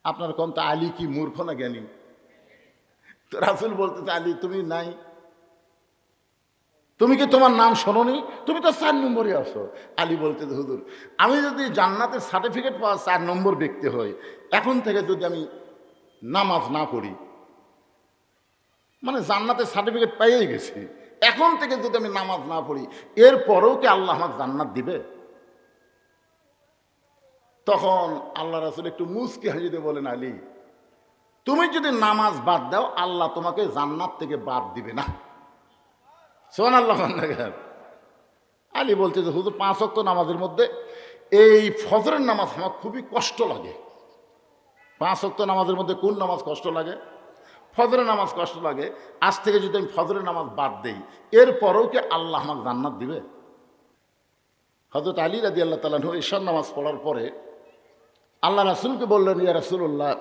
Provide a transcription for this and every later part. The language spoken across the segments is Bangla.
আপনার কম তো আলী কি মূর্খ না জ্ঞানী? তো রাসূল বলতেছে, আলী তুমি নাই, তুমি কি তোমার নাম শোনোনি? তুমি তো 4 নম্বরে আসো। আলী বলতেছে, হুজুর আমি যদি জান্নাতের সার্টিফিকেট পাওয়া 4 নম্বর ব্যক্তি হই, এখন থেকে যদি আমি নামাজ না পড়ি, মানে জান্নাতের সার্টিফিকেট পেয়েই গেছি, এখন থেকে যদি আমি নামাজ না পড়ি, এরপরেও কি আল্লাহ আমাকে জান্নাত দিবে? তখন আল্লাহ রাসূল একটু মুচকি হাসি দিয়ে বলেন, আলী তুমি যদি নামাজ বাদ দাও, আল্লাহ তোমাকে জান্নাত থেকে বাদ দিবে না। সুবহানাল্লাহ। আলী বলছে যে হুজুর 5 ওয়াক্ত নামাজের মধ্যে এই ফজরের নামাজ আমার খুবই কষ্ট লাগে। 5 ওয়াক্ত নামাজের মধ্যে কোন নামাজ কষ্ট লাগে? ফজরের নামাজ কষ্ট লাগে। আজ থেকে যদি আমি ফজরের নামাজ বাদ দেই, এরপরেও কি আল্লাহ আমাকে জান্নাত দিবে? হযরত আলী রাদিয়াল্লাহু তাআলা আনহু ঈশার নামাজ পড়ার পরে আল্লাহ রাসূলকে বললেন, ইয়া রাসূলুল্লাহ,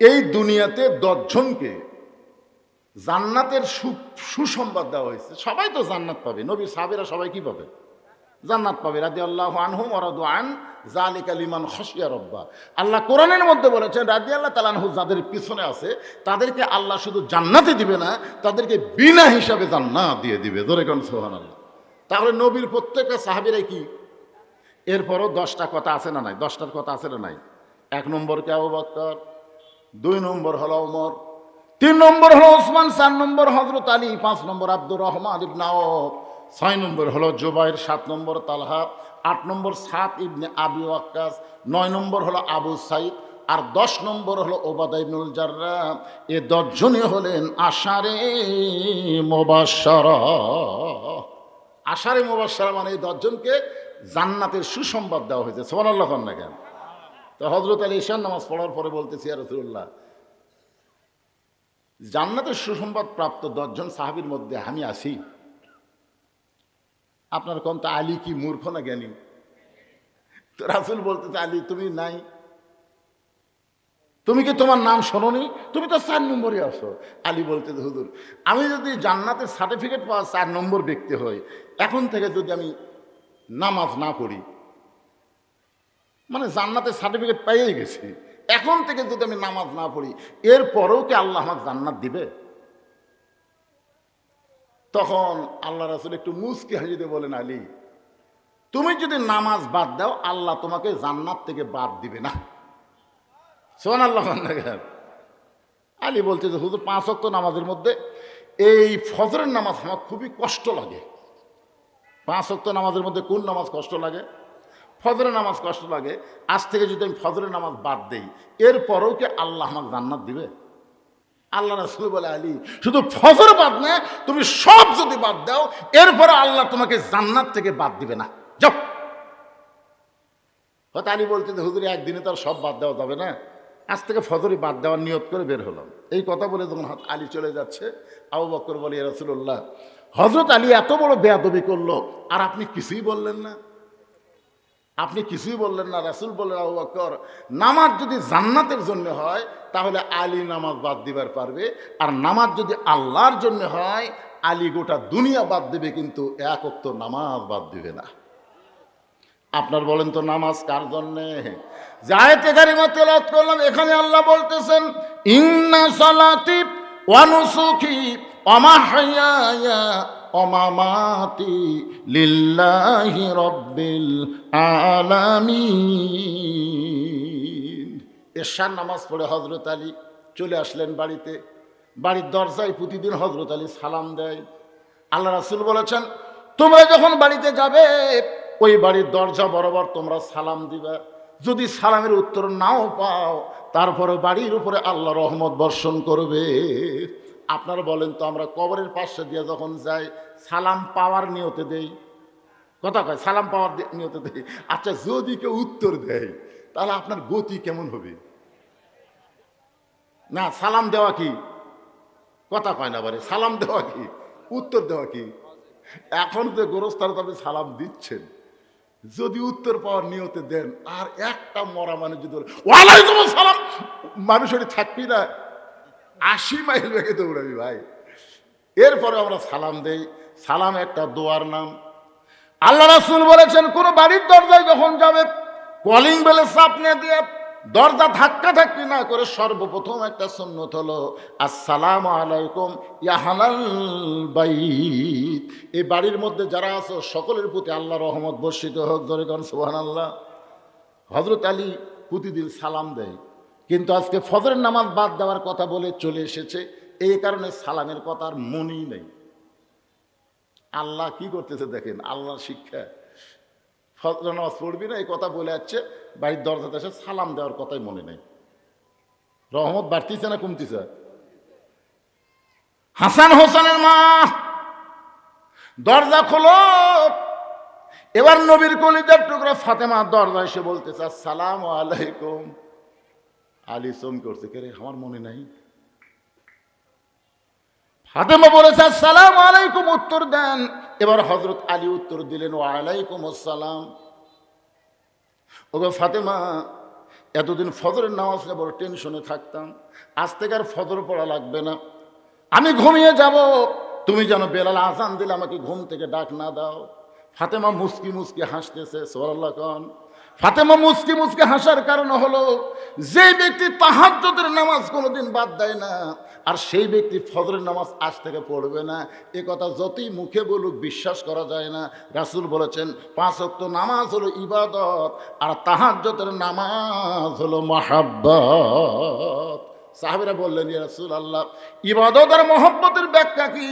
এই দুনিয়াতে 10 জনকে জান্নাতের সুসংবাদ দেওয়া হয়েছে, সবাই তো জান্নাত পাবে। নবী সাহাবীরা সবাই কি পাবে? জান্নাত পাবে। রাদিয়াল্লাহু আনহুম ওয়া রাদু আন যালিকা লিমান খাশিয়া রাব্বা। আল্লাহ কোরআনের মধ্যে বলেছেন, রাদিয়াল্লাহু তাআলা আনহু যাদের পিছনে আছে তাদেরকে আল্লাহ শুধু জান্নাতই দিবে না, তাদেরকে বিনা হিসাবে জান্নাত দিয়ে দিবে। জোরে কোন সুবহানাল্লাহ। তাহলে নবীর প্রত্যেকটা সাহাবীরাই কি? এরপরও 10টা কথা আছে না নাই? 10টার কথা আছে না নাই? 1 নম্বর কে আবু বকর, 2 নম্বর হলো ওমর, 3 নম্বর হলো ওসমান, 4 নম্বর হযরত আলী, 5 নম্বর আব্দুর রহমান ইবনে আওফ, 6 নম্বর হলো জুবাইর, 7 নম্বর তালহা, 8 নম্বর সাদ ইবনে আবি ওয়াক্কাস, 9 নম্বর হলো আবু সাইদ, আর 10 নম্বর হলো ওবাদা ইবনুল জাররাহ। এ 10 জনই হলেন আশারে মুবাশশারা। আশারে মুবাশশারা মানে এই 10 জনকে জান্নাতের সুসংবাদ দেওয়া হয়েছে। সুবহানাল্লাহ। না কেন? তো হযরত আলী ঈশার নামাজ পড়ার পরে বলতেছি, ইয়া রাসূলুল্লাহ, জান্নাতের সুসংবাদ প্রাপ্ত 10 জন সাহাবীর মধ্যে আমি আছি। আপনার কম তো আলী কি মূর্খ না জ্ঞানী? তো রাসূল বলতেছে, আলী তুমি নাই, তুমি কি তোমার নাম শোনোনি? তুমি তো 4 নম্বরে আসো। আলী বলতেছে, হুজুর আমি যদি জান্নাতের সার্টিফিকেট পাওয়া 4 নম্বর ব্যক্তি হই, এখন থেকে যদি আমি নামাজ না পড়ি, মানে জান্নাতের সার্টিফিকেট পেয়েই গেছি, এখন থেকে যদি আমি নামাজ না পড়ি, এরপরেও কি আল্লাহ আমাকে জান্নাত দিবে? তখন আল্লাহ রাসূল একটু মুচকি হাসি দিয়ে বলেন, আলী তুমি যদি নামাজ বাদ দাও, আল্লাহ তোমাকে জান্নাত থেকে বাদ দিবে না। সুবহানাল্লাহ। আলী বলছে যে হুজুর 5 ওয়াক্ত নামাজের মধ্যে এই ফজরের নামাজ আমার খুবই কষ্ট লাগে। 5 ওয়াক্ত নামাজের মধ্যে কোন নামাজ কষ্ট লাগে? ফজরের নামাজ কষ্ট লাগে। আজ থেকে যদি আমি ফজরের নামাজ বাদ দেই, এরপরেও কি আল্লাহ আমাকে জান্নাত দিবে? আল্লাহ রাসূল বলে, আলী শুধু ফজর বাদ না, তুমি সব যদি বাদ দাও, এরপরে আল্লাহ তোমাকে জান্নাত থেকে বাদ দিবে না। যাও। হয়তো আলী বলতে যে হুজুর একদিনে তো আর সব বাদ দেওয়া যাবে না, আজ থেকে ফজরই বাদ দেওয়ার নিয়ত করে বের হলাম। এই কথা বলে যখন আলী চলে যাচ্ছে, আবু বকর বলে, ইয়া রাসূলুল্লাহ, হযরত আলী এত বড় বেয়াদবি করলো, আর আপনি কিছুই বললেন না? আপনি কিছুই বললেন না? রাসূল বললেন, আবু বকর, নামাজ যদি জান্নাতের জন্য হয় তাহলে আলী নামাজ বাদ দিবার পারবে, আর নামাজ যদি আল্লাহর জন্য হয় আলী গোটা দুনিয়া বাদ দেবে, কিন্তু 1 ওয়াক্ত নামাজ বাদ দিবে না। আপনার বলেন তো নামাজ কার জন্যে? যে আয়াতে কারিমা তেলাওয়াত করলাম, এখানে আল্লাহ বলতেছেন, ইন্না সালাতি ওয়া নুসুকি ওয়া মাহইয়ায়া ওয়া মামাতি লিল্লাহি রাব্বিল আলামিন। এশার নামাজ পড়ে হযরত আলী চলে আসলেন বাড়িতে। বাড়ির দরজায় প্রতিদিন হযরত আলী সালাম দেয়। আল্লাহ রাসূল বলেছেন, তোমরা যখন বাড়িতে যাবে, ওই বাড়ির দরজা বরাবর তোমরা সালাম দিবা। যদি সালামের উত্তর নাও পাও, তারপরে বাড়ির উপরে আল্লাহ রহমত বর্ষণ করবে। আপনারা বলেন তো, আমরা কবরের পাশে দিয়ে যখন যাই, সালাম পাওয়ার নিয়তে দেই, কথা কয় সালাম পাওয়ার নিয়তে দেই। আচ্ছা, যদি কেউ উত্তর দেয়, তাহলে আপনার গতি কেমন হবে? না, সালাম দেওয়া কি? কথা কয় না বারে, সালাম দেওয়া কি? উত্তর দেওয়া কি? এখন যে গোরস্থানে আপনি সালাম দিচ্ছেন, যদি উত্তর পাওয়ার নিয়তে দেন, আর একটা মরা মানুষ যদি ওয়ালাইকুম আসসালাম, মানুষের থাকবি না, 80 মাইল বেগে দৌড়াবি ভাই। এরপরে আমরা সালাম দেই। সালাম একটা দোয়ার নাম। আল্লাহ রাসূল বলেছেন, কোন বাড়ির দরজায় যখন যাবে, কলিং বেলে চাপ নিয়ে দিয়ে দরজা ধাক্কা ধাক্কি না করে সর্বপ্রথম একটা সুন্নত হলো আসসালামু আলাইকুম ইয়া আহলাল বাইত। এই বাড়ির মধ্যে যারা আছো সকলের প্রতি আল্লাহ রহমত বর্ষিত হোক, জোরে কোন সুবহানাল্লাহ। হযরত আলী প্রতিদিন সালাম দেয়, কিন্তু আজকে ফজরের নামাজ বাদ দেওয়ার কথা বলে চলে এসেছে, এই কারণে সালামের কথা আর মনেই নেই। আল্লাহ কি করতেছে দেখেন, আল্লাহর শিক্ষা। ফজর নামাজ পড়বি না এই কথা বলে যাচ্ছে, বাড়ির দরজাতে এসে সালাম দেওয়ার কথাই মনে নেই। রহমত বাড়তিছে না কমতিছে? হাসান হোসেনের মা, দরজা খোলো। এবার নবীর কলিজার টুকরা ফাতেমা দরজা এসে বলতেছে আসসালামু আলাইকুম। আলী চমকে করছে, কে রে, আমার মনে নাই। ফাতেমা বলেছে আসসালামু আলাইকুম, উত্তর দেন। এবার হযরত আলী উত্তর দিলেন ওয়া আলাইকুম আসসালাম। ওগো ফাতেমা, এতদিন ফজরের নামাজ নিয়ে বড় টেনশনে থাকতাম, আজ থেকে আর ফজর পড়া লাগবে না, আমি ঘুমিয়ে যাব, তুমি যেন বেলাল আজান দিলে আমাকে ঘুম থেকে ডাক না দাও। ফাতেমা মুস্কি মুস্কি হাসতেছে, সুবহানাল্লাহ কোন। ফাতেমা মুস্কি মুস্কি হাসার কারণ হলো, যে ব্যক্তি তাহাজ্জুদের নামাজ কোনোদিন বাদ দেয় না, আর সেই ব্যক্তি ফজরের নামাজ আজ থেকে পড়বে না, এ কথা যতই মুখে বলুক বিশ্বাস করা যায় না। রাসূল বলেছেন 5 ওয়াক্ত নামাজ হলো ইবাদত, আর তাহাজ্জুদের নামাজ হলো মাহাব্বত। সাহাবীরা বললেন ইয়া রাসূলুল্লাহ, ইবাদত আর মহব্বতের ব্যাখ্যা কি?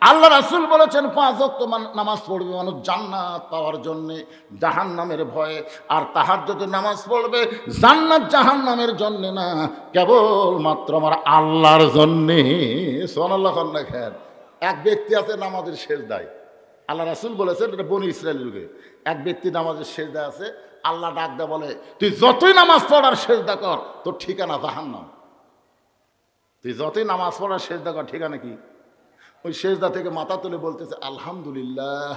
আল্লাহ রাসূল বলেছেন 5 ওয়াক্ত নামাজ পড়বে মানুষ জান্নাত পাওয়ার জন্যে, জাহান্নামের ভয়ে, আর তাহাজ্জুদের নামাজ পড়বে জান্নাত জাহান্নামের জন্যে না, কেবল মাত্র আমার আল্লাহর জন্যে। সুবহানাল্লাহ খান। এক ব্যক্তি আছে নামাজের সেজদায়, আল্লাহ রাসূল বলেছেন, এটা বনি ইসরায়েলের যুগে, এক ব্যক্তি নামাজের সেজদায় আছে, আল্লাহ ডাক দেয়া বলে তুই যতই নামাজ পড় আর সেজদা কর, তোর ঠিকানা জাহান্নাম। তুই যতই নামাজ পড়ার সেজদা কর, ঠিকানা কি? ওই সেজদা থেকে মাথা তুলে বলতেছে আলহামদুলিল্লাহ।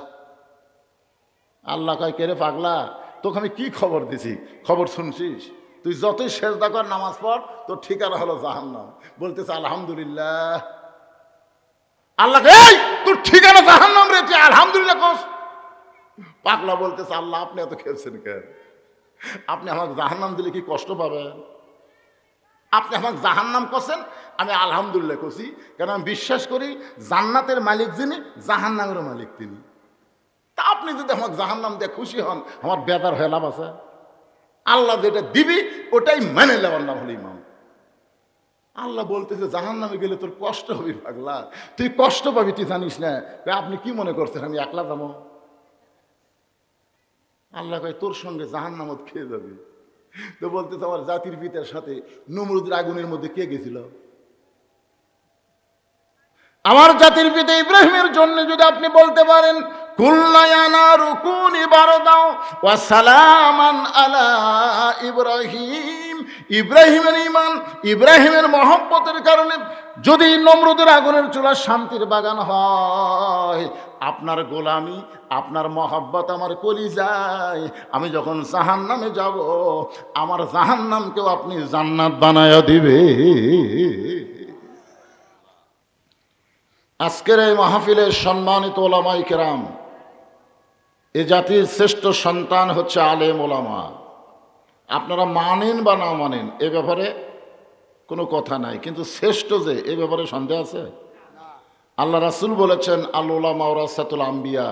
আল্লাহ কয়, কে রে পাগলা, তোকে আমি কি খবর দিছি, খবর শুনছিস? তুই যতই সেজদা কর নামাজ পড়, তোর ঠিকানা হলো জাহান্নাম। বলতেছে আলহামদুলিল্লাহ। আল্লাহ এই তোর ঠিকানা জাহান্নাম রে, তুই আলহামদুলিল্লাহ কস। পাগলা বলতেছে আল্লাহ আপনি এত খেলছেন কেন? আপনি আমাকে জাহান্নাম দিলে কি কষ্ট পাবেন? আপনি আমাকে জাহান্নাম করছেন, আমি আলহামদুলিল্লাহ করছি, কারণ আমি বিশ্বাস করি জান্নাতের মালিক যিনি, জাহান্নামেরও মালিক তিনি। তা আপনি যদি আমাকে জাহান্নাম দিয়ে খুশি হন, আমার বেদার হয়ে লাভ আছে? আল্লাহ যেটা দিবি ওটাই মেনে নেওয়ার নাম হলো ইমাম। আল্লাহ বলতেছে জাহান্নামে গেলে তোর কষ্ট হবে পাগলা, তুই কষ্ট পাবি, তুই জানিস না। আপনি কি মনে করছেন আমি একলা যাবো? আল্লাহ কয় তোর সঙ্গে জাহান্নামত খেয়ে যাবে। তো বলতেছে আমার জাতির পিতার সাথে নমরুদের আগুনের মধ্যে কে গেছিল? আমার জাতির পিতা ইব্রাহিমের জন্য যদি আপনি বলতে পারেন কুল্লা ইয়া নারু কুনি বারদাও ওয়া সালামান আলা ইব্রাহিম, ইব্রাহিমের ঈমান, ইব্রাহিমের মহব্বতের কারণে যদি নমরুদের আগুনের চুলা শান্তির বাগান হয়, আপনার গোলামি, আপনার মহব্বত আমার কলিজায়, আমি যখন জাহান্নামে যাব, আমার জাহান্নামকেও আপনি জান্নাত বানায়া দিবে। আজকের এই মাহফিলের সম্মানিত ওলামায়ে কেরাম, এ জাতির শ্রেষ্ঠ সন্তান হচ্ছে আলেম ওলামা। আপনারা মানেন বা না মানেন এ ব্যাপারে কোনো কথা নাই, কিন্তু শ্রেষ্ঠ যে এ ব্যাপারে সন্দেহ আছে? আল্লাহ রাসূল বলেছেন আল উলামা ওয়ারাসাতুল আম্বিয়া,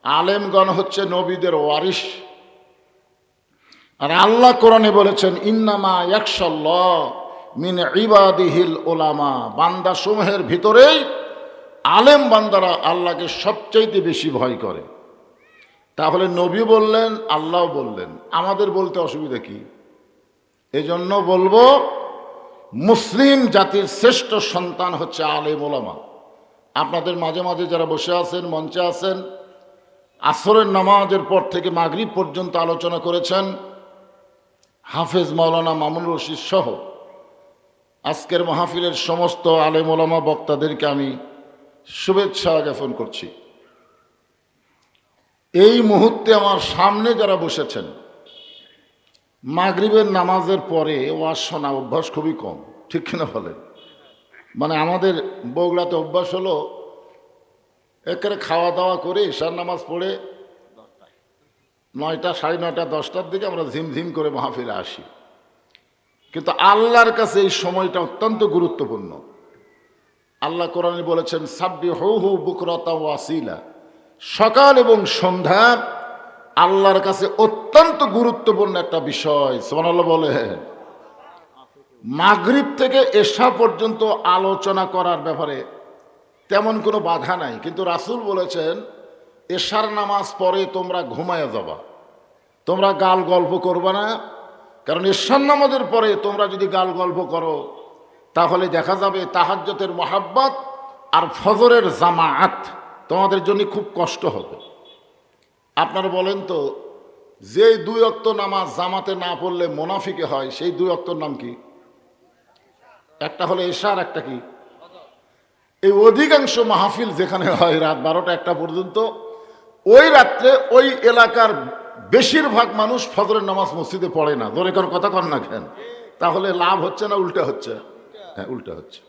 আলেমগণ হচ্ছে নবীদের ওয়ারিস। আর আল্লাহ কোরআনে বলেছেন ইন্নামা ইয়াখশাল্লাহ মিন ইবাদিহিল উলামা, বান্দা সমূহের ভিতরেই আলেম বান্দারা আল্লাহকে সবচাইতে বেশি ভয় করে। তাহলে নবী বললেন, আল্লাহ বললেন, আমাদের বলতে অসুবিধা কি? এজন্য বলবো মুসলিম জাতির শ্রেষ্ঠ সন্তান হচ্ছে আলেম ওলামা। আপনাদের মাঝে মাঝে যারা বসে আছেন, মঞ্চে আছেন, আসরের নামাজের পর থেকে মাগরিব পর্যন্ত আলোচনা করেছেন হাফেজ মাওলানা মামুন রশিদ সহ আজকের মাহফিলের সমস্ত আলেম ওলামা বক্তাদেরকে আমি শুভেচ্ছা জ্ঞাপন করছি। এই মুহূর্তে আমার সামনে যারা বসেছেন, মাগরিবের নামাজের পরে ওয়াজ শোনা অভ্যাস খুবই কম, ঠিক কিনা বলেন? মানে আমাদের বগুড়াতে অভ্যাস হলো একেবারে খাওয়া দাওয়া করে ঈশার নামাজ পড়ে 9টা, 9:30, 10টার দিকে আমরা ঝিমঝিম করে মাহফিলে আসি। কিন্তু আল্লাহর কাছে এই সময়টা অত্যন্ত গুরুত্বপূর্ণ। আল্লাহ কোরআনে বলেছেন সাব্বিহুহু বুকরাতা ওয়া আসিলা, সকাল এবং সন্ধ্যা আল্লাহর কাছে অত্যন্ত গুরুত্বপূর্ণ একটা বিষয়। সুবহানাল্লাহ বলে। মাগরিব থেকে এশা পর্যন্ত আলোচনা করার ব্যাপারে তেমন কোনো বাধা নাই, কিন্তু রাসূল বলেছেন এশার নামাজ পড়ে তোমরা ঘুমায় যাবা, তোমরা গাল গল্প করবা না। কারণ এশার নামাজের পরে তোমরা যদি গাল গল্প করো তাহলে দেখা যাবে তাহাজ্জুদের মহাব্বত আর ফজরের জামাআত তোমাদের জন্য খুব কষ্ট হবে। আপনারা বলেন তো, যে 2 ওয়াক্ত নামাজ জামাতে না পড়লে মুনাফিকে হয়, সেই 2 ওয়াক্তর নাম কি? একটা হলো এশার, একটা কি? এই অধিকাংশ মাহফিল যেখানে হয় রাত 12টা-1টা পর্যন্ত, ওই রাত্রে ওই এলাকার বেশিরভাগ মানুষ ফজরের নামাজ মসজিদে পড়ে না। জোরে কোন কথা কন না কেন? তাহলে লাভ হচ্ছে না উল্টা হচ্ছে? হ্যাঁ, উল্টা হচ্ছে।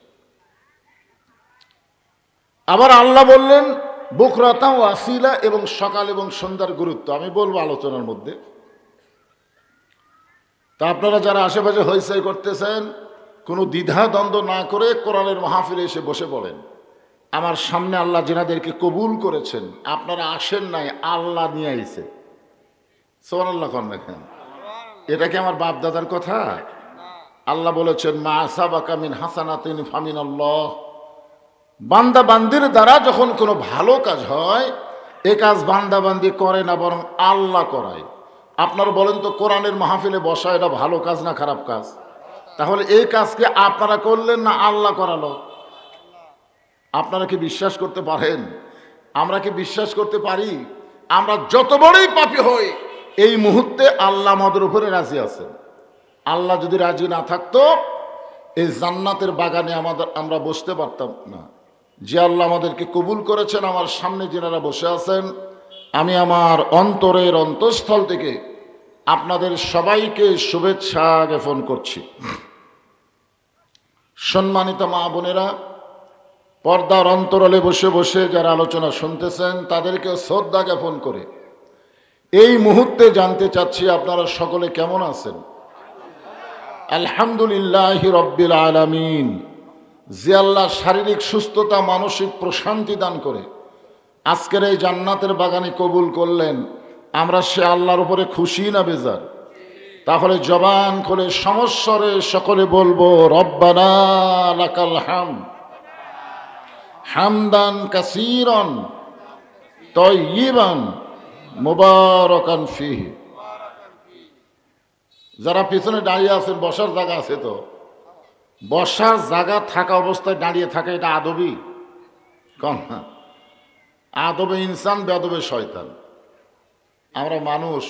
আবার আল্লাহ বললেন বুকরাতা ওয়া আসিলা, এবং সকাল এবং সন্ধ্যার গুরুত্ব আমি বলবো আলোচনার মধ্যে। তা আপনারা যারা আশেপাশে হইচই করতেছেন, কোনো দ্বিধা দ্বন্দ্ব না করে কোরআনের মাহফিলে এসে বসে পড়েন। আমার সামনে আল্লাহ যেনাদেরকে কবুল করেছেন, আপনারা আসেন নাই, আল্লাহ নিয়ে আইছে। সুবহানাল্লাহ কন না কেন? এটা কি আমার বাপ দাদার কথা? আল্লাহ বলেছেন মা আসাবাকা মিন হাসানাতিন ফামিনাল্লাহ, বান্দা বান্দির দ্বারা যখন কোনো ভালো কাজ হয়, এ কাজ বান্দা বান্দি করে না, বরং আল্লাহ করায়। আপনারা বলেন তো, কোরআনের মাহফিলে বসা এটা ভালো কাজ না খারাপ কাজ? তাহলে এই কাজকে আপনারা করলেন না আল্লাহ করালো? আপনারা কি বিশ্বাস করতে পারেন? আমরা কি বিশ্বাস করতে পারি? আমরা যত বড়ই পাপী হই, এই মুহূর্তে আল্লাহ আমাদের উপরে রাজি আছেন। আল্লাহ যদি রাজি না থাকতো, এই জান্নাতের বাগানে আমরা বসতে পারতাম না। যে আল্লাহ আমাদেরকে কবুল করেছেন, আমার সামনে যেনারা বসে আছেন, আমি আমার অন্তরের অন্তঃস্থল থেকে আপনাদের সবাইকে শুভেচ্ছা জ্ঞাপন করছি। সম্মানিত মা বোনেরা, পর্দার অন্তরালে বসে বসে যারা আলোচনা শুনতেছেন, তাদেরকে শ্রদ্ধা জ্ঞাপন করে এই মুহূর্তে জানতে চাচ্ছি আপনারা সকলে কেমন আছেন? আলহামদুলিল্লাহি রব্বিল আলামিন। যে আল্লাহ শারীরিক সুস্থতা, মানসিক প্রশান্তি দান করে আজকের এই জান্নাতের বাগানে কবুল করলেন, আমরা সে আল্লাহর উপরে খুশি না বেজার? তাহলে জবান খুলে সমস্বরে সকলে বলবো রব্বানা লাকাল হামদ হামদান কাসীরান তাইয়িবান মুবারাকান ফীহি। যারা পিছনে দাঁড়িয়ে আছেন, বসার জায়গা আছে তো? বসার জায়গা থাকা অবস্থায় দাঁড়িয়ে থাকে, এটা আদবি? কম না। আদবে ইনসান, বেদবে শয়তান। আমরা মানুষ,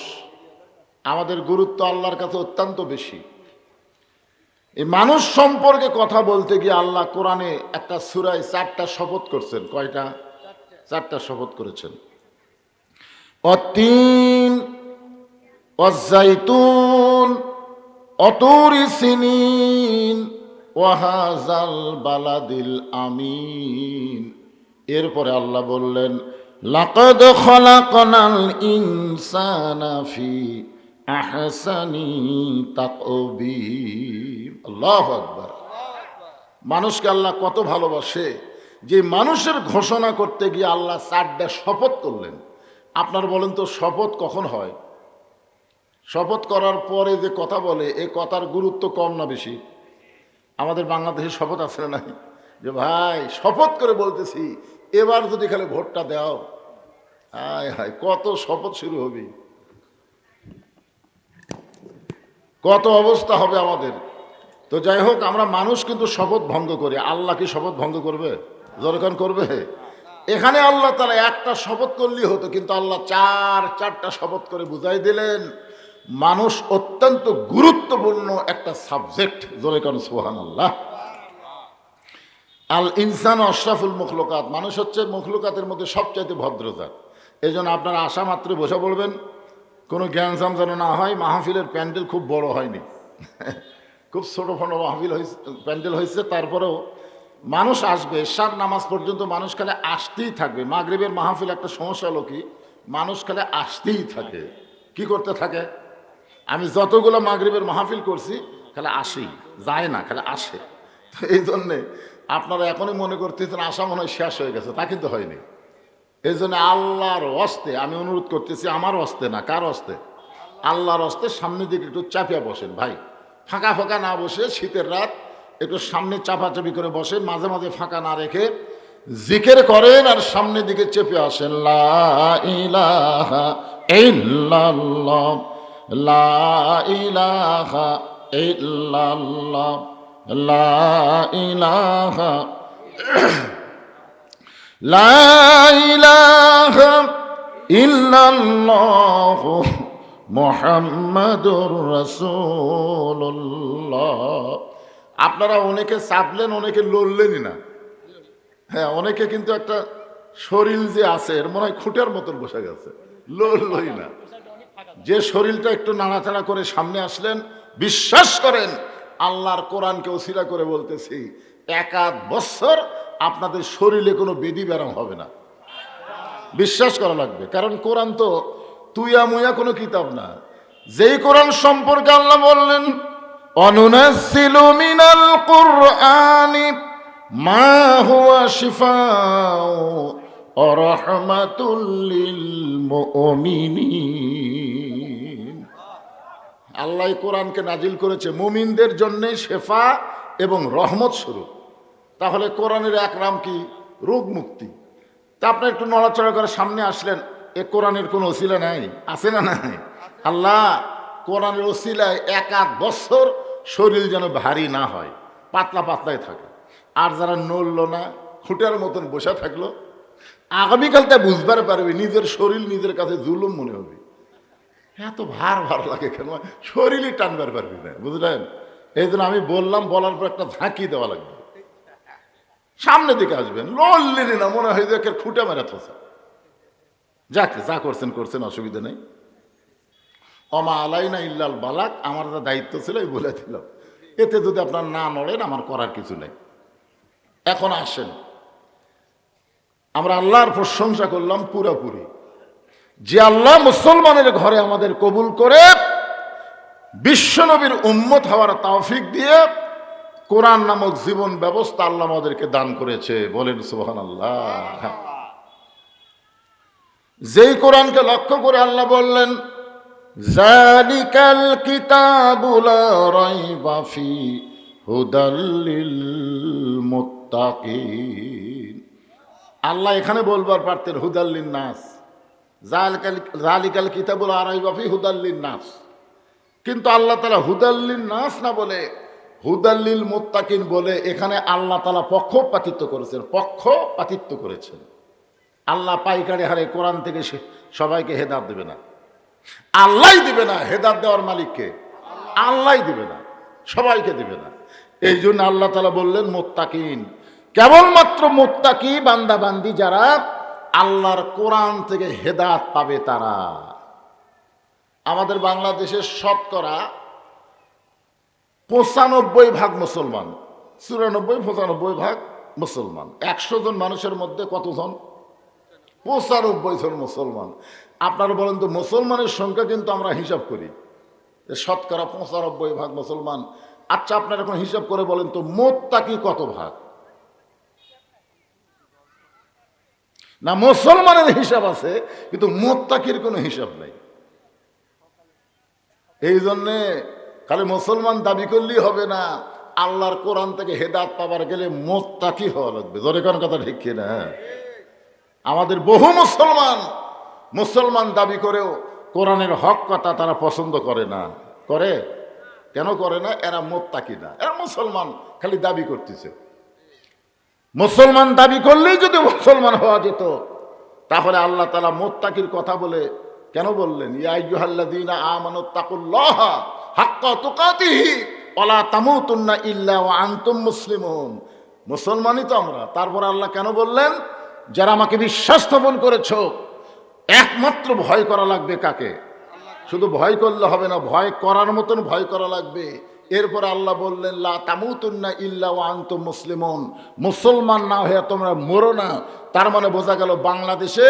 আমাদের গুরুত্ব আল্লাহর কাছে অত্যন্ত বেশি। এই মানুষ সম্পর্কে কথা বলতে গিয়ে আল্লাহ কোরআনে একটা সূরায় 4টা শপথ করছেন। কয়টা? 4টা শপথ করেছেন। অতীন, অজাইতুন, অতুরি সিনিন, ওয়াহাজাল বালাদিল আমিন। এরপরে আল্লাহ বললেন লাকাদ খালাকনাল ইনসানা ফি আহসানি তাকবীর। আল্লাহু আকবার। মানুষকে আল্লাহ কত ভালোবাসে, যে মানুষের ঘোষণা করতে গিয়ে আল্লাহ 4টা শপথ করলেন। আপনার বলেন তো, শপথ কখন হয়? শপথ করার পরে যে কথা বলে, এই কথার গুরুত্ব কম না বেশি? আমাদের বাংলাদেশে শপথ আছে না নাই? যে ভাই শপথ করে বলতেছি, এবার যদি খালি ভোটটা দাও, হায় হায় কত শপথ শুরু হবে, কত অবস্থা হবে আমাদের। তো যাই হোক, আমরা মানুষ কিন্তু শপথ ভঙ্গ করি। আল্লাহ কি শপথ ভঙ্গ করবে? যখন করবে। এখানে আল্লাহ তাআলা একটা শপথ করলেই হতো, কিন্তু আল্লাহ 4টা শপথ করে বুঝাই দিলেন মানুষ অত্যন্ত গুরুত্বপূর্ণ একটা সাবজেক্ট। যখন সুবহানাল্লাহ। আল ইনসান আশরাফুল মখলুকাত, মানুষ হচ্ছে মখলুকাতের মধ্যে সবচাইতে ভদ্রজাত। এই জন্য আপনারা আসা মাত্র বসে পড়বেন, কোনো জ্ঞানজাম যেন না হয়। মাহফিলের প্যান্ডেল খুব বড় হয়নি, খুব ছোটো ফোটো মাহফিল হয়েছে, প্যান্ডেল হয়েছে। তারপরেও মানুষ আসবে, এশার নামাজ পর্যন্ত মানুষ খালি আসতেই থাকবে। মাগরিবের মাহফিল একটা সমস্যা হলো কি, মানুষ খালি আসতেই থাকে। কি করতে থাকে? আমি যতগুলো মাগরিবের মাহফিল করছি, খালি আসেই, যায় না, খালি আসে। তো এই জন্যে আপনারা এখনই মনে করতেছেন আশা মনে হয় শেষ হয়ে গেছে, তা কিন্তু হয়নি। এই জন্য আল্লাহর হস্তে আমি অনুরোধ করতেছি, আমার হস্তে না, কার হস্তে? আল্লাহর হস্তে সামনের দিকে একটু চাপিয়া বসেন ভাই, ফাঁকা ফাঁকা না বসে, শীতের রাত একটু সামনে চাপাচাপি করে বসেন, মাঝে মাঝে ফাঁকা না রেখে জিকির করেন আর সামনের দিকে চেপে আসেন। লা ইলাহা ইল্লাল্লাহ, লা ইলাহা ইল্লাল্লাহ, লা ইলাহা, লা ইলাহা ইল্লাল্লাহ মুহাম্মাদুর রাসূলুল্লাহ। আপনারা অনেকে চাপলেন, অনেকে লড়লেনই না। হ্যাঁ, অনেকে কিন্তু একটা শরীর যে আছে এর মনে হয় খুঁটের মতন বসে গেছে, লড়লই না। যে শরীরটা একটু নাড়াচাড়া করে সামনে আসলেন, বিশ্বাস করেন আল্লাহর কোরআনকে ওসিলা করে বলতেছি, 1 বছর আপনাদের শরীরে কোনো বেদি ব্যারাম হবে না। বিশ্বাস করা লাগবে, কারণ কোরআন তো তুইয়া মুয়া কোনো কিতাব না। যেই কোরআন সম্পর্কে আল্লাহ বললেন, অনুনাজ্জিলু মিনাল কুরআনি মা হুয়া শিফাউ ওয়া রাহমাতুল লিল মুমিনিন। আল্লাহ কোরআনকে নাজিল করেছে মুমিনদের জন্য শেফা এবং রহমত স্বরূপ। তাহলে কোরআনের এক নাম কি? রোগ মুক্তি। তা আপনি একটু নড়াচড়া করে সামনে আসলেন, এ কোরআনের কোনো ওসিলা নাই? আছে না নাই? আল্লাহ কোরআনের ওসিলায় 1 বছর শরীর যেন ভারী না হয়, পাতলা পাতলাই থাকে। আর যারা নড়ল না, খুঁটার মতন বসে থাকলো, আগামীকাল তা বুঝবার পারবে নিজের শরীর নিজের কাছে জুলুম মনে হবে। এত ভার ভার লাগে কেন? শরীরই টানবার পারবি না, বুঝলেন? এই জন্য আমি বললাম, বলার পর একটা ঝাঁকি দেওয়া লাগবে। সামনের দিকে আসবেন, লড়লেনি না, মনে হয় যে খুঁটে মেরে থাকা। যাক, যা করছেন করছেন, অসুবিধা নেই। অমা আলাইনা ইল্লাল বালাক, আমার যা দায়িত্ব ছিল এই বলে দিলাম। এতে যদি আপনার না নড়েন, আমার করার কিছু নেই। এখন আসেন, আমরা আল্লাহর প্রশংসা করলাম পুরোপুরি, যে আল্লাহ মুসলমানের ঘরে আমাদের কবুল করে বিশ্বনবীর উম্মত হওয়ার তৌফিক দিয়ে কোরআন নামক জীবন ব্যবস্থা আল্লাহ আমাদেরকে দান করেছে। বলেন সুবহানাল্লাহ। যেই কোরআনকে লক্ষ্য করে আল্লাহ বললেন, যালিকাল কিতাবু লা রাইবা ফি হুদাল লিল মুত্তাকিন। আল্লাহ এখানে বলবার পারতেন হুদাল লিন নাস, যালিকাল কিতাবু লা রাইবা ফি হুদাল লিন নাস, কিন্তু আল্লাহ তাআলা হুদাল লিন নাস না বলে হুদাল লিল মুত্তাকিন বলে এখানে আল্লাহ তাআলা পক্ষপাতিত্ব করেছেন। আল্লাহ পাইকারি হারে কোরআন থেকে সবাইকে হেদায়েত দেবে না, আল্লাহই দিবে না। হেদায়েত দেওয়ার মালিককে আল্লাহই দিবে না, সবাইকে দিবে না। এই জন্য আল্লাহ তাআলা বললেন মুত্তাকিন। কেবলমাত্র মুত্তাকি বান্দা বান্দি যারা আল্লাহর কোরআন থেকে হেদায়েত পাবে তারা। আমাদের বাংলাদেশের শতকরা 95% মুসলমান, 94-95% মুসলমান। 100 জন মানুষের মধ্যে কতজন? 95 জন মুসলমান। আপনারা বলেন তো, মুসলমানের সংখ্যা কিন্তু আমরা হিসাব করি শতকরা 95% মুসলমান। আচ্ছা, আপনারা এখন হিসাব করে বলেন তো মুত্তাকি কত ভাগ? না, মুসলমানের হিসাব আছে কিন্তু মুত্তাকির কোনো হিসাব নাই। এই জন্যে খালি মুসলমান দাবি করলেই হবে না, আল্লাহর কোরআন থেকে হেদায়েত পাবার গেলে মুত্তাকি হওয়া লাগবে। জোরে কোন কথা ঠিক কিনা? আমাদের বহু মুসলমান দাবি করেও কোরআনের হক কথা তারা পছন্দ করে না। করে কেন করে না? এরা মুত্তাকি না, এরা মুসলমান খালি দাবি করতেছে। মুসলমান দাবি করলেই যদি মুসলমান হওয়া যেত, তাহলে আল্লাহ তাআলা মুত্তাকির কথা বলে কেন বললেন, ইয়া আইয়ুহাল্লাযীনা আমানুত্তাকুল্লাহা হাক্কা তুকাতিহি ওয়া লা তামুতুন্না ইল্লা ওয়া আনতুম মুসলিমুন। মুসলমানই তো আমরা। তারপর আল্লাহ কেন বললেন, যারা আমাকে বিশ্বাস স্থাপন করেছো, একমাত্র ভয় করা লাগবে কাকে? শুধু ভয় করলে হবে না, ভয় করার মতন ভয় করা লাগবে। এরপর আল্লাহ বললেন, লা তামুতুন্না ইল্লা ওয়া আনতুম মুসলিমুন, মুসলমান না হয়ে তোমরা মরো না। তার মানে বোঝা গেল বাংলাদেশে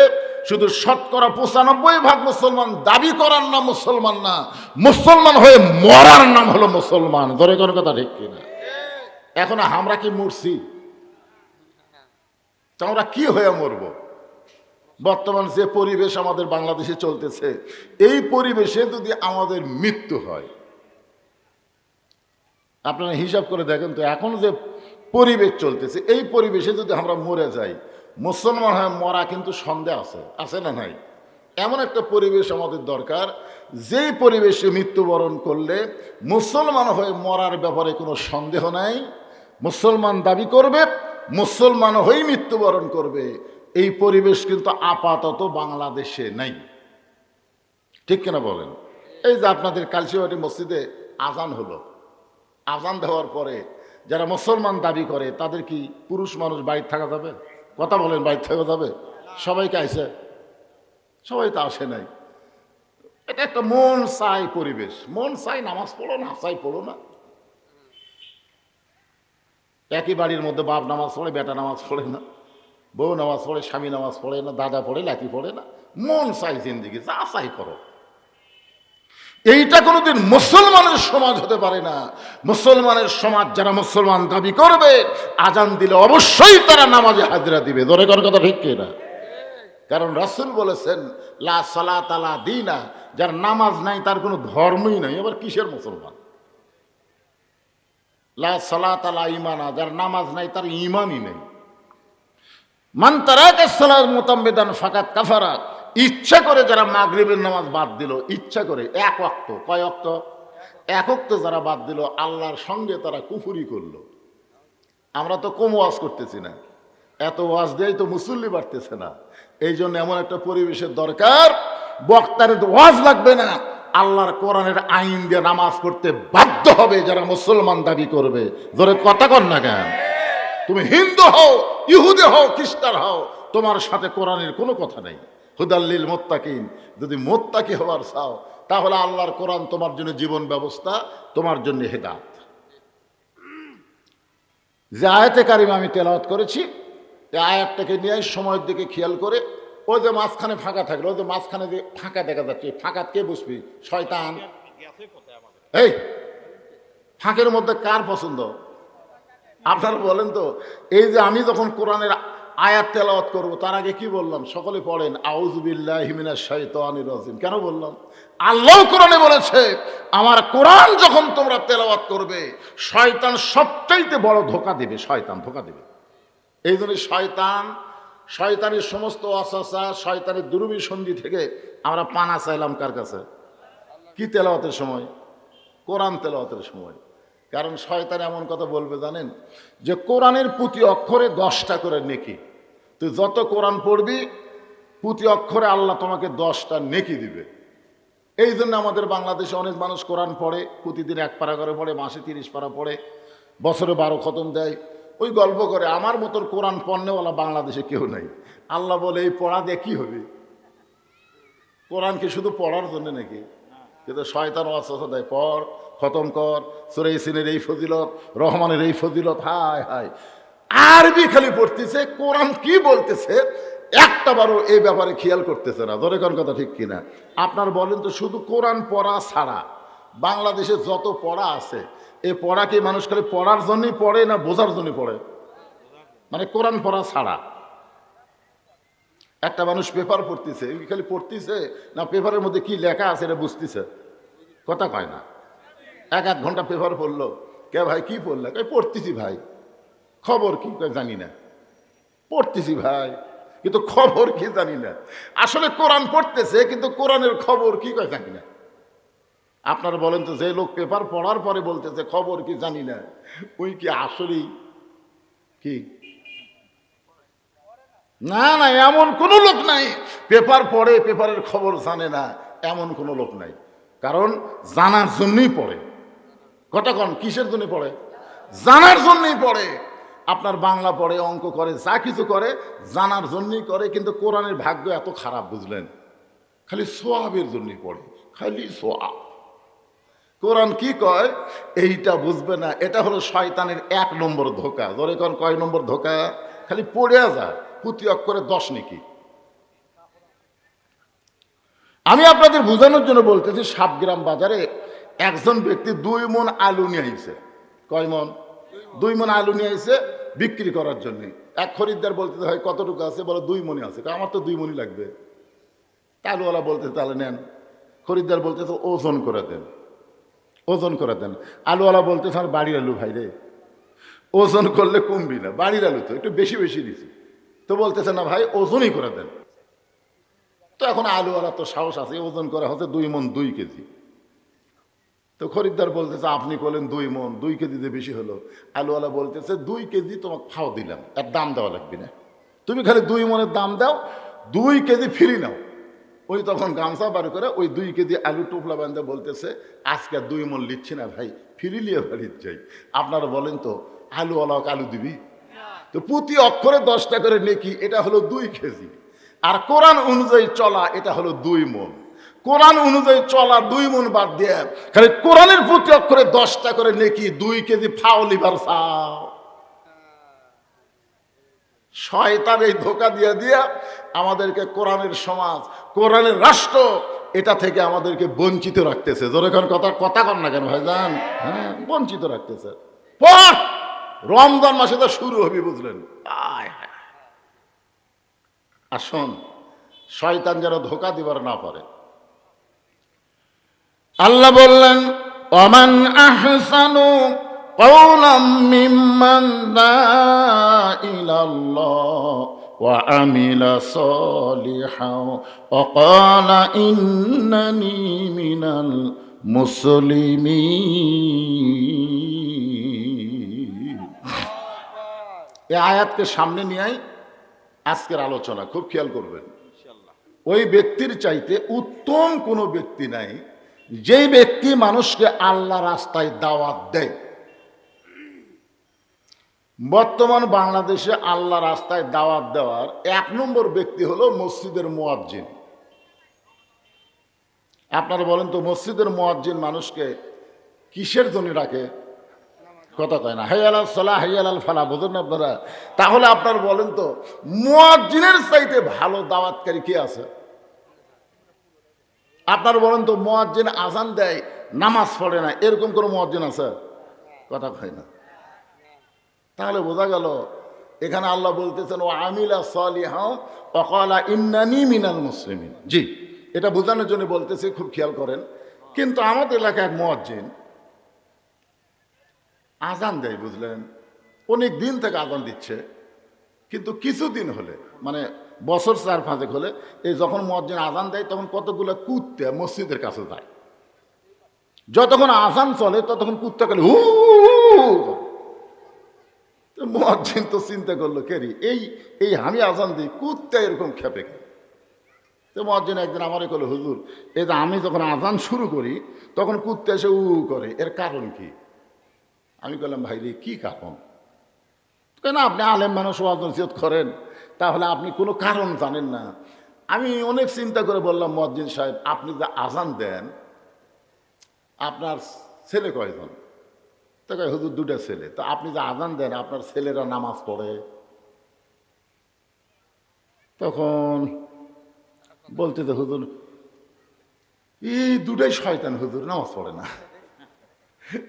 শুধু শতকরা 95% মুসলমান দাবি করার নাম মুসলমান না, মুসলমান হয়ে মরার নাম হলো মুসলমান। ধরে কোন কথা ঠিক কিনা? এখন আমরা কি মরছি? আমরা কি হয়ে মরব? বর্তমান যে পরিবেশ আমাদের বাংলাদেশে চলতেছে, এই পরিবেশে যদি আমাদের মৃত্যু হয়, আপনারা হিসাব করে দেখেন তো, এখন যে পরিবেশ চলতেছে এই পরিবেশে যদি আমরা মরে যাই, মুসলমান হয়ে মরা কিন্তু সন্দেহ আছে না নাই? এমন একটা পরিবেশ আমাদের দরকার, যেই পরিবেশে মৃত্যুবরণ করলে মুসলমান হয়ে মরার ব্যাপারে কোনো সন্দেহ নাই, মুসলমান দাবি করবে, মুসলমান হয়েই মৃত্যুবরণ করবে। এই পরিবেশ কিন্তু আপাতত বাংলাদেশে নাই। ঠিক কিনা বলেন? এই যে আপনাদের কালচিবাটি মসজিদে আজান হলো, আজান দেওয়ার পরে যারা মুসলমান দাবি করে তাদের কি পুরুষ মানুষ বাইরে থাকা যাবে? কথা বলেন, বাইরে থাকা যাবে? সবাইকে আইসে? সবাই তো আসে নাই। এটা একটা মন চাই পরিবেশ। মন চাই নামাজ পড়ো না, চাই পড়ো না। একই বাড়ির মধ্যে বাপ নামাজ পড়ে, বেটা নামাজ পড়ে না, বউ নামাজ পড়ে, স্বামী নামাজ পড়ে না, দাদা পড়ে, লাতি পড়ে না। মন চাই জিন্দিগি, যা চাই করো। এইটা কোনোদিন মুসলমানের সমাজ হতে পারে না। মুসলমানের সমাজ যারা মুসলমান দাবি করবে, আজান দিলে অবশ্যই তারা নামাজে হাজিরা দিবে। ধরে কোন কথা ঠিক কিনা? কারণ রাসূল বলেছেন, লা সালাতা লা দীনা, যার নামাজ নাই তার কোনো ধর্মই নাই। এবার কিসের মুসলমান? লা সালাতা লা ঈমানা, যার নামাজ নাই তার ঈমানই নেই। মান তারাকা সালাত মুতাম্মিদান ফাকাত কাফারা, ইচ্ছা করে যারা মাগরিবের নামাজ বাদ দিল, ইচ্ছা করে এক ওয়াক্ত, কয় ওয়াক্ত? এক ওয়াক্ত যারা বাদ দিল, আল্লাহর সঙ্গে তারা কুফরি করলো। আমরা তো কম ওয়াজ করতেছি না, এত ওয়াজ দিয়েই তো মুসল্লি বাড়তেছে না। এই জন্য এমন একটা পরিবেশের দরকার, বক্তার ওয়াজ লাগবে না, আল্লাহর কোরআনের আইন দিয়ে নামাজ পড়তে বাধ্য হবে যারা মুসলমান দাবি করবে। ধরে কথা কর না কেন? তুমি হিন্দু হও, ইহুদি হও, খ্রিস্টান হও, তোমার সাথে কোরআনের কোনো কথা নেই। হুদাল্লিল মুত্তাকিন, যদি মুত্তাকি হওয়ার চাও তাহলে আল্লাহর কোরআন তোমার জন্য জীবন ব্যবস্থা, তোমার জন্য হেদায়েত। যে আয়াতে কারিমা আমি তেলাওয়াত করেছি, এই আয়াতটাকে নিয়ে সময়ের দিকে খেয়াল করে, ওই যে মাঝখানে ফাঁকা থাকলো, ওই যে মাঝখানে যে ফাঁকা দেখা যাচ্ছে, ফাঁকা কে বসবি? শয়তান। এই ফাঁকের মধ্যে কার পছন্দ? আপনারা বলেন তো। এই যে আমি যখন কোরআনের আয়াত তেলাওয়াত করব, তার আগে কি বললাম? সকলে পড়েন, আউযু বিল্লাহি মিনাশ শাইতানির রাজিম। কেন বললাম? আল্লাহ কোরআনে বলেছে, আমার কোরআন যখন তোমরা তেলাওয়াত করবে, শয়তান সবচাইতে বড় ধোঁকা দিবে, শয়তান ধোঁকা দিবে। এই জন্য শয়তানের সমস্ত ওয়াসওয়াসা, শয়তানের দুর্বিসন্ধি থেকে আমরা পানা চাইলাম কার কাছে? কি তেলাওয়াতের সময়? কোরআন তেলাওয়াতের সময়। কারণ শয়তান এমন কথা বলবে জানেন, যে কোরআনের প্রতি অক্ষরে 10টা করে নেকি। তুই যত কোরআন পড়বি, প্রতি অক্ষরে আল্লাহ তোমাকে 10টা নেকি দিবে। এই জন্য আমাদের বাংলাদেশে অনেক মানুষ কোরআন পড়ে, প্রতিদিন 1 পারা করে পড়ে, মাসে 30 পারা পড়ে, বছরে 12 খতম দেয়। ওই গল্প করে, আমার মতন কোরআন পড়নেওয়ালা বাংলাদেশে কেউ নাই। আল্লাহ বলে, এই পড়া দিয়ে কি হবে? কোরআন কি শুধু পড়ার জন্য নাকি? কিন্তু শয়তান ওয়াসওয়াসা দেয়, পড়, খতম কর, সূরা ইয়াসিনের এই ফজিলত, রহমানের এই ফজিলত। হায় হায়, আরবি খালি পড়তেছে, কোরআন কি বলতেছে একটা বারও এই ব্যাপারে খেয়াল করতেছে না। ধরে কোন কথা ঠিক কিনা? আপনার বলেন তো, শুধু কোরআন পড়া ছাড়া বাংলাদেশে যত পড়া আছে, এই পড়া কি মানুষ খালি পড়ার জন্যই পড়ে না বোঝার জন্য পড়ে? মানে কোরআন পড়া ছাড়া একটা মানুষ পেপার পড়তেছে, খালি পড়তেছে না পেপারের মধ্যে কি লেখা আছে এটা বুঝতেছে? কথা কয় না। 1-1 ঘন্টা পেপার পড়লো, কে ভাই কি পড়লে? পড়তেছি ভাই। খবর কি? জানি না। পড়তেছি ভাই, কিন্তু খবর কি জানি না। আসলে কোরআন পড়তেছে, কিন্তু কোরআনের খবর কি কয় জানি না। আপনারা বলেন তো, যে লোক পেপার পড়ার পরে বলতেছে খবর কি জানি না, ওই কি আসলেই কি? না না, এমন কোনো লোক নাই পেপার পড়ে পেপারের খবর জানে না, এমন কোনো লোক নাই। কারণ জানার জন্যই পড়ে। কতক্ষণ কিসের জন্য পড়ে? জানার জন্যই পড়ে। আপনার বাংলা পড়ে, অঙ্ক করে, যা কিছু করে জানার জন্যই করে। কিন্তু কোরআনের ভাগ্য এত খারাপ, বুঝলেন? খালি সোয়াবের জন্যই পড়ে, খালি সোয়াব। কোরআন কি কয় এইটা বুঝবে না। এটা হলো শয়তানের 1 নম্বর ধোঁকা। ধরে কয় নম্বর ধোঁকা? খালি পড়ে যা, প্রতি অক্ষরে 10 নেকি। আমি আপনাদের বোঝানোর জন্য বলতেছি, সাবগ্রাম বাজারে একজন ব্যক্তি 2 মণ আলু নিয়ে আইছে। কয় মণ? 2 মণ আলু নিয়ে আইছে বিক্রি করার জন্য। এক খরিদ্দার বলতে হয় কতটুকু আছে, বলে 2 মণই আছে। আমার তো 2 মণই লাগবে। আলুওয়ালা বলতেছে তাহলে নেন। খরিদ্দার বলতেছে ওজন করে দেন, ওজন করে দেন। আলুওয়ালা বলতেছে আর বাড়ির আলু ভাই রে, ওজন করলে কমবি না, বাড়ির আলু তো একটু বেশি বেশি দিছি। তো বলতেছে না ভাই ওজনই করে দেন। তো এখন আলুওয়ালা তো সাহস আছে, ওজন করা হচ্ছে 2 মণ 2 কেজি। তো খরিদ্দার বলতেছে আপনি করলেন 2 মণ, 2 কেজিতে বেশি হলো। আলুওয়ালা বলতেছে 2 কেজি তোমাকে খাও দিলাম, এর দাম দেওয়া লাগবে না, তুমি খালি 2 মণের দাম দাও, 2 কেজি ফ্রি নাও। ওই তখন গামছা বার করে ওই 2 কেজি আলু টুপলা বান্ধে বলতেছে আজকে 2 মণ লিচ্ছি না ভাই, ফ্রি লিয়ে বাড়ির চাই। আপনারা বলেন তো আলুওয়ালাকে আলু দিবি? তো প্রতি অক্ষরে 10 টাকা করে নেকি, এটা হলো 2 কেজি। আর কোরআন অনুযায়ী চলা এটা হলো 2 মণ। কোরআন অনুযায়ী চলা 2 মণ বাদ দিয়ে খালি কোরআনের প্রতি অক্ষরে 10 টাকা করে নেকি, 2 কেজি ফাও লিভার চাও। শয়তান এই ধোঁকা দিয়ে দিয়া আমাদেরকে কোরআনের সমাজ, কোরআনের রাষ্ট্র এটা থেকে আমাদেরকে বঞ্চিত রাখতেছে। যখন কথা কন না কেন ভাইজান? হ্যাঁ, বঞ্চিত রাখতেছে। পর রমজান মাসে তো শুরু হবে, বুঝলেন? আসুন শয়তান যেন ধোঁকা দিবার না পারে। আল্লাহ বললেন ওমান আহসানু কওলাম মিম্মান দাআ ইলাল্লাহ ওয়া আমিলা সলিহান ওয়া ক্বালা ইন্নানী মিনাল মুসলিমিন। এই আয়াতকে সামনে নিয়েই আজকের আলোচনা, খুব খেয়াল করবেন। ওই ব্যক্তির চাইতে উত্তম কোনো ব্যক্তি নাই যেই ব্যক্তি মানুষকে আল্লাহ রাস্তায় দাওয়াত দেয়। বর্তমান বাংলাদেশে আল্লাহ রাস্তায় দাওয়াত দেওয়ার 1 নম্বর ব্যক্তি হলো মসজিদের মুয়াজ্জিন। আপনারা বলেন তো মসজিদের মুয়াজ্জিন মানুষকে কিসের জন্য ডাকে? কথা কয় না, হাইয়াল সালাহ হাইয়াল ফালাহ, বোঝেন না আপনারা? তাহলে আপনারা বলেন তো মুয়াজ্জিনের চাইতে ভালো দাওয়াতকারী কে আছে? আপনারা বলেন তো মুয়াজ্জিন আজান দেয় নামাজ পড়ে না, এরকম কোনো মুয়াজ্জিন আছে? কথা কয় না। তাহলে বোঝা গেল এখানে আল্লাহ বলতেছেন ও আমিলা সালিহান ওয়া ক্বালা ইন্নানী মিনাল মুসলিমিন। জি, এটা বোঝানোর জন্য বলতেছি, খুব খেয়াল করেন। কিন্তু আমাদের এলাকায় এক মুয়াজ্জিন আজান দেয়, বুঝলেন? অনেক দিন থেকে আজান দিচ্ছে, কিন্তু কিছুদিন হলে মানে বছর 4-5 হলে এই যখন মুয়াজ্জিন আজান দেয় তখন কতগুলো কুত্তে মসজিদের কাছে যায়। যতক্ষণ আজান চলে ততক্ষণ কুত্তা গেলে হু। মুয়াজ্জিন তো চিন্তা করলো কেরি এই এই আমি আজান দিই, কুত্তা এরকম খেপে গেল। তো মুয়াজ্জিন একদিন আমারে বলল হুজুর, এই যে আমি যখন আজান শুরু করি তখন কুত্তা এসে উ করে, এর কারণ কি? আমি বললাম ভাই রে কি কারণ? কেন আপনি আলেম মানুষ ওয়াজ নসিহত করেন, তাহলে আপনি কোনো কারণ জানেন না। আমি অনেক চিন্তা করে বললাম মুয়াজ্জিন সাহেব, আপনি যে আজান দেন আপনার ছেলে কয়জন? তো কয় হুজুর 2টা ছেলে। তো আপনি যে আজান দেন আপনার ছেলেরা নামাজ পড়ে? তখন বলতে তো হুজুর এই 2টাই শয়তান হুজুর, নামাজ পড়ে না।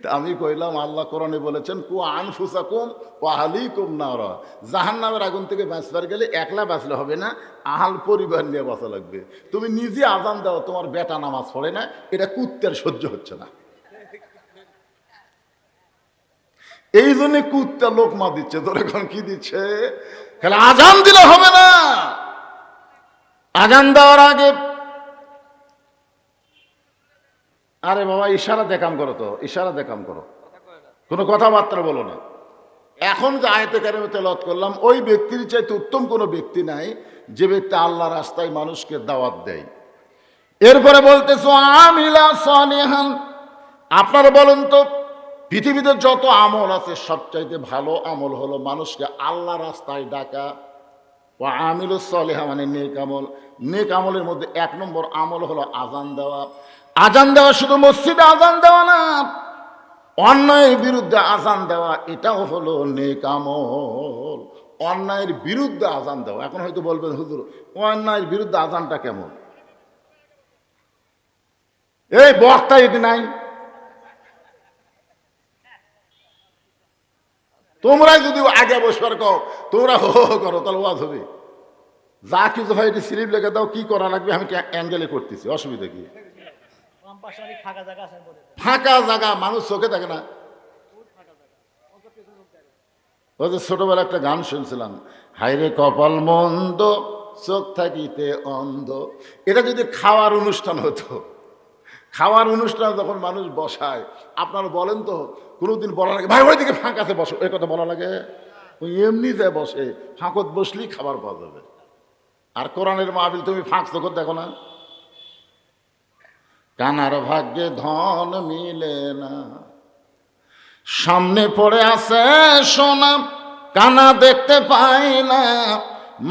তা আমি কইলাম আল্লাহ কোরআনে বলেছেন কু আনফুসাকুম ওয়া আহলিকুম নারা, জাহান্নামের আগুন থেকে বাঁচবার গেলে একলা বাঁচলে হবে না, আহাল পরিবার নিয়ে বাঁচা লাগবে। তুমি নিজে আজান দাও তোমার বেটা নামাজ পড়ে না, এটা কুত্তের সহ্য হচ্ছে না। এই জন্য কুত্তা লোকমা দিচ্ছে, তোর এখন কি দিচ্ছে? খালি আজান দিলে হবে না, আজান দেওয়ার আগে আরে বাবা ইশারা দেখাম করো, তো ইশারা দেখাম করো, কোনো কথাবার্তা বলো না। এখন যে আয়াতে কারিমে তেলাওয়াত করলাম ওই ব্যক্তির চাইতে উত্তম কোনো ব্যক্তি নাই যে ব্যক্তি আল্লাহ রাস্তায় মানুষকে দাওয়াত দেয়। এরপরে বলতেছো আমিলা সালিহান। আপনারা বলেন তো পৃথিবীতে যত আমল আছে সবচাইতে ভালো আমল হলো মানুষকে আল্লাহ রাস্তায় ডাকা। ও আমিলুস সালিহা মানে নেক আমল। নেক আমলের মধ্যে 1 নম্বর আমল হলো আজান দেওয়া। আজান দেওয়া শুধু মসজিদে আজান দেওয়া না, অন্যায়ের বিরুদ্ধে আজান দেওয়া এটাও হলো নেক আমল। অন্যায়ের বিরুদ্ধে আজান দেওয়া। এখন হয়তো বলবেন হুজুর অন্যায়ের বিরুদ্ধে আজানটা কেমন? এই বক্তা এটি নাই, তোমরাই যদি আগে বসবার কও, তোমরা হো হো করো, তাহলে ওয়াজ হবে। যা কিছু হয় এটি স্লিপ লেগে দাও, কি করা লাগবে আমি অ্যাঙ্গেলে করতেছি, অসুবিধা কি? ফাঁকা জায়গা মানুষ চোখে থাকে না। ওই যে ছোটবেলা একটা গান শুনছিলাম, হাইরে কপাল মন্দ চোখ থাকিতে অন্ধ। এটা যদি খাওয়ার অনুষ্ঠান হতো, খাওয়ার অনুষ্ঠান যখন মানুষ বসায়, আপনারা বলেন তো কোনোদিন বলা লাগে ভাই ওই দিকে ফাঁকাতে বসো, এই কথা বলা লাগে? ওই এমনি যায় বসে, ফাঁকত বসলেই খাবার পাওয়া যাবে। আর কোরআনের মাহফিল তুমি ফাঁক চোখত দেখো না। কানার ভাগ্যে ধন মিলে না, সামনে পড়ে আছে সোনা, কানা দেখতে পাই না,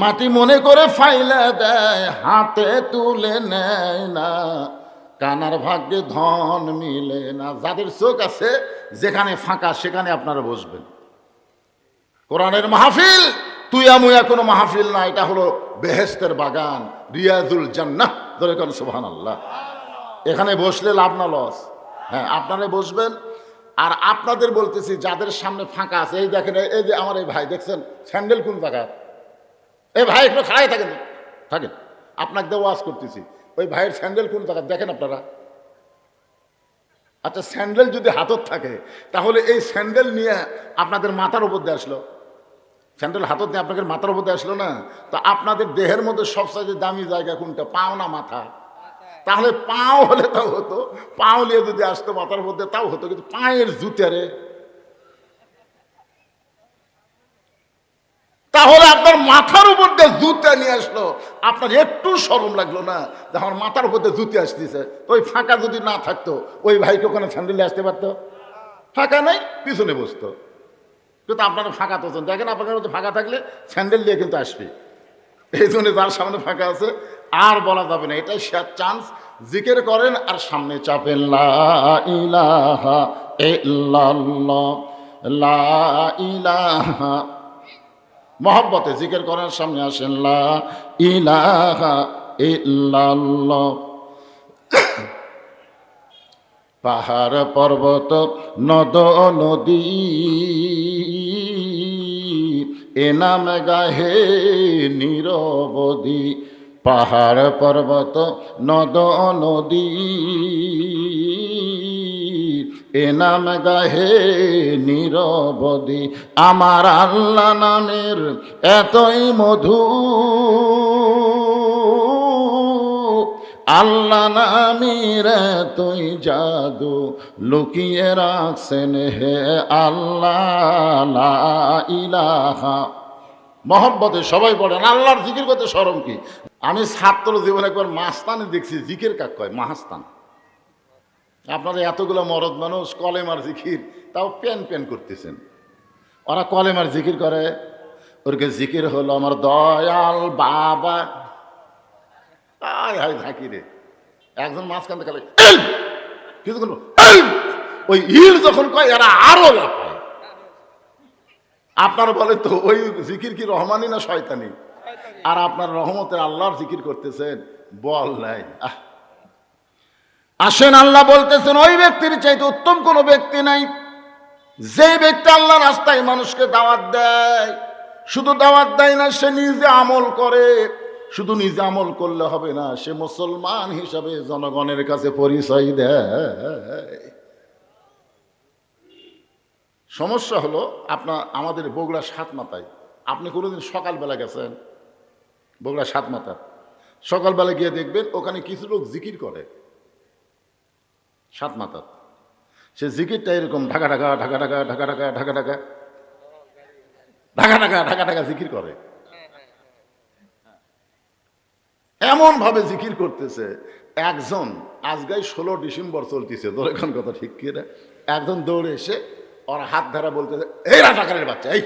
মাটি মনে করে ফাইলে দেয়, হাতে তুলে নেয় না। কানার ভাগ্যে ধন মিলে না। যাদের চোখ আছে, যেখানে ফাঁকা সেখানে আপনারা বসবেন। কোরআনের মাহফিল তুইয়া মুয়া কোনো মাহফিল না, এটা হলো বেহেশতের বাগান, রিয়াজুল জান্নাহ। ধরে কোন সুবহানাল্লাহ। এখানে বসলে লাভ না লস? হ্যাঁ, আপনারাই বসবেন। আর আপনাদের বলতেছি যাদের সামনে ফাঁকা আছে, এই দেখেন, এই যে আমার এই ভাই দেখছেন স্যান্ডেল কোন জায়গা, এই ভাই একটু খাড়াই থাকেন, থাকেন, আপনাকে দিয়ে ওয়াজ করতেছি, ওই ভাইয়ের স্যান্ডেল কোন জায়গা দেখেন আপনারা। আচ্ছা, স্যান্ডেল যদি হাতত থাকে তাহলে এই স্যান্ডেল নিয়ে আপনাদের মাথার উপর দিয়ে আসলো, স্যান্ডেল হাতত নিয়ে আপনাদের মাথার উপর দিয়ে আসলো না? তো আপনাদের দেহের মধ্যে সবচেয়ে দামি জায়গা কোনটা? পাও না মাথা? তাহলে পাও হলে তাও হতো, পাও নিয়ে যদি আসতো মাথার মধ্যে তাও হতো, কিন্তু পায়ের জুতারে, তাহলে আপনার মাথার উপর দিয়ে জুতা নিয়ে আসলো, আপনার একটু শরম লাগলো না যে আমার মাথার উপর দিয়ে জুতি আসতেছে? তো ওই ফাঁকা যদি না থাকতো, ওই ভাইকে ওখানে স্যান্ডেলে আসতে পারতো? ফাঁকা নেই, পিছনে বসতো। কিন্তু আপনারা ফাঁকা তো দেখেন, আপনার মধ্যে ফাঁকা থাকলে স্যান্ডেল দিয়ে কিন্তু আসবে। এই জন্য যার সামনে ফাঁকা আছে আর বলা যাবে না, এটাই শেয়ার চান্স। জিকির করেন আর সামনে চাপেন, লা ইলাহা ইল্লাল্লাহ, লা ইলাহা। মহব্বতে জিকির করেন, সামনে আসেন, লা ইলাহা ইল্লাল্লাহ। পাহাড় পর্বত নদ নদী এ নাম গাহে নিরবধি। পাহাড় পর্বত নদ নদী এ নাম গাহে নিরবধি। আমার আল্লাহ নামের এতই মধু, আল্লাহ নামের এতই জাদু, লুকিয়ে রাখছেন হে আল্লাহ, লা ইলাহা। মহব্বতে সবাই বলেন, আল্লাহর জিকির করতে শরম কি? আমি ছাত্র জীবনে একবার মাস্তানি দেখছি, জিকির কাক কয়, মাহাস্তান। আপনারা এতগুলো মরদ মানুষ কলেমার জিকির, তাও প্যান প্যান করতেছেন। ওরা কলেমার জিকির করে, ওরকে জিকির হলো আমার দয়াল বাবা। হায় ঝাঁকি রে, একজন মাঝখান থেকে কিছু ওই ইল যখন কয় এরা আরো লাফায়। আপনারা বলেন তো ওই জিকির কি রহমানি না শয়তানি? আর আপনার রহমতের আল্লাহর জিকির করতেছেন, বল নাই। আসেন, আল্লাহ বলতেছেন ওই ব্যক্তির চাইতে উত্তম কোনো ব্যক্তি নাই, যে ব্যক্তি আল্লাহ রাস্তায় মানুষকে দাওয়াত দেয়। শুধু দাওয়াত দেয় না, সে নিজে আমল করে। শুধু নিজে আমল করলে হবে না, সে মুসলমান হিসাবে জনগণের কাছে পরিচয় দেয়। সমস্যা হলো আমাদের বগুড়া সাতমাথায়, আপনি কোনোদিন সকালবেলা গেছেন বগুড়া সাতমাথা? সকালবেলা গিয়ে দেখবেন ওখানে কিছু লোক জিকির করে সাতমাথা। সে জিকিরটা এরকম ঢাকা ঢাকা ঢাকা ঢাকা ঢাকা ঢাকা ঢাকা ঢাকা ঢাকা ঢাকা ঢাকা ঢাকা জিকির করে। এমন ভাবে জিকির করতেছে, একজন আজকাল 16 ডিসেম্বর চলতেছে, তোর এখন কথা ঠিক কি না, একজন দৌড়ে এসে ওর হাত ধরা বলতেছে, এই রাজাকারের বাচ্চা। এই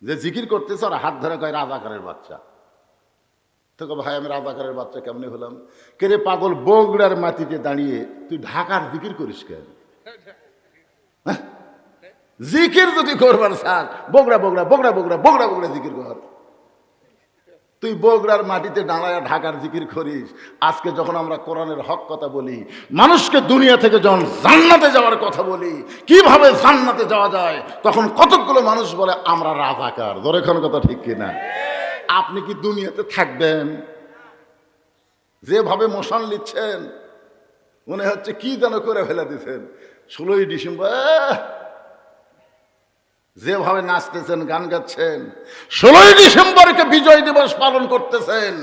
যে জিকির করতেছে ওর হাত ধরা কয় রাজাকারের বাচ্চা। তো ভাই আমি রাজাকারের বাচ্চা কেমনি হলাম? কে রে পাগল, বগুড়ার মাটিতে দাঁড়িয়ে তুই ঢাকার জিকির করিস কেন? জিকির যদি করবার স্যার, বগুড়া বগুড়া বগুড়া বগুড়া বগুড়া বগুড়া জিকির কর। তুই বগুড়ার মাটিতে দাঁড়ায় ঢাকার জিকির করিস। আজকে যখন আমরা কোরআনের হক কথা বলি, মানুষকে দুনিয়া থেকে যখন জান্নাতে যাওয়ার কথা বলি, কিভাবে জান্নাতে যাওয়া যায়, তখন কতগুলো মানুষ বলে আমরা রাজাকার। ধরে কোন কথা ঠিক কিনা? আপনি কি দুনিয়াতে থাকবেন? যেভাবে মোশন লিখছেন মনে হচ্ছে কি যেন করে ফেলে দিচ্ছেন। 16ই ডিসেম্বর যেভাবে নাচতেছেন, গান গাচ্ছেন, 16ই ডিসেম্বরকে বিজয় দিবস পালন করতেছেন।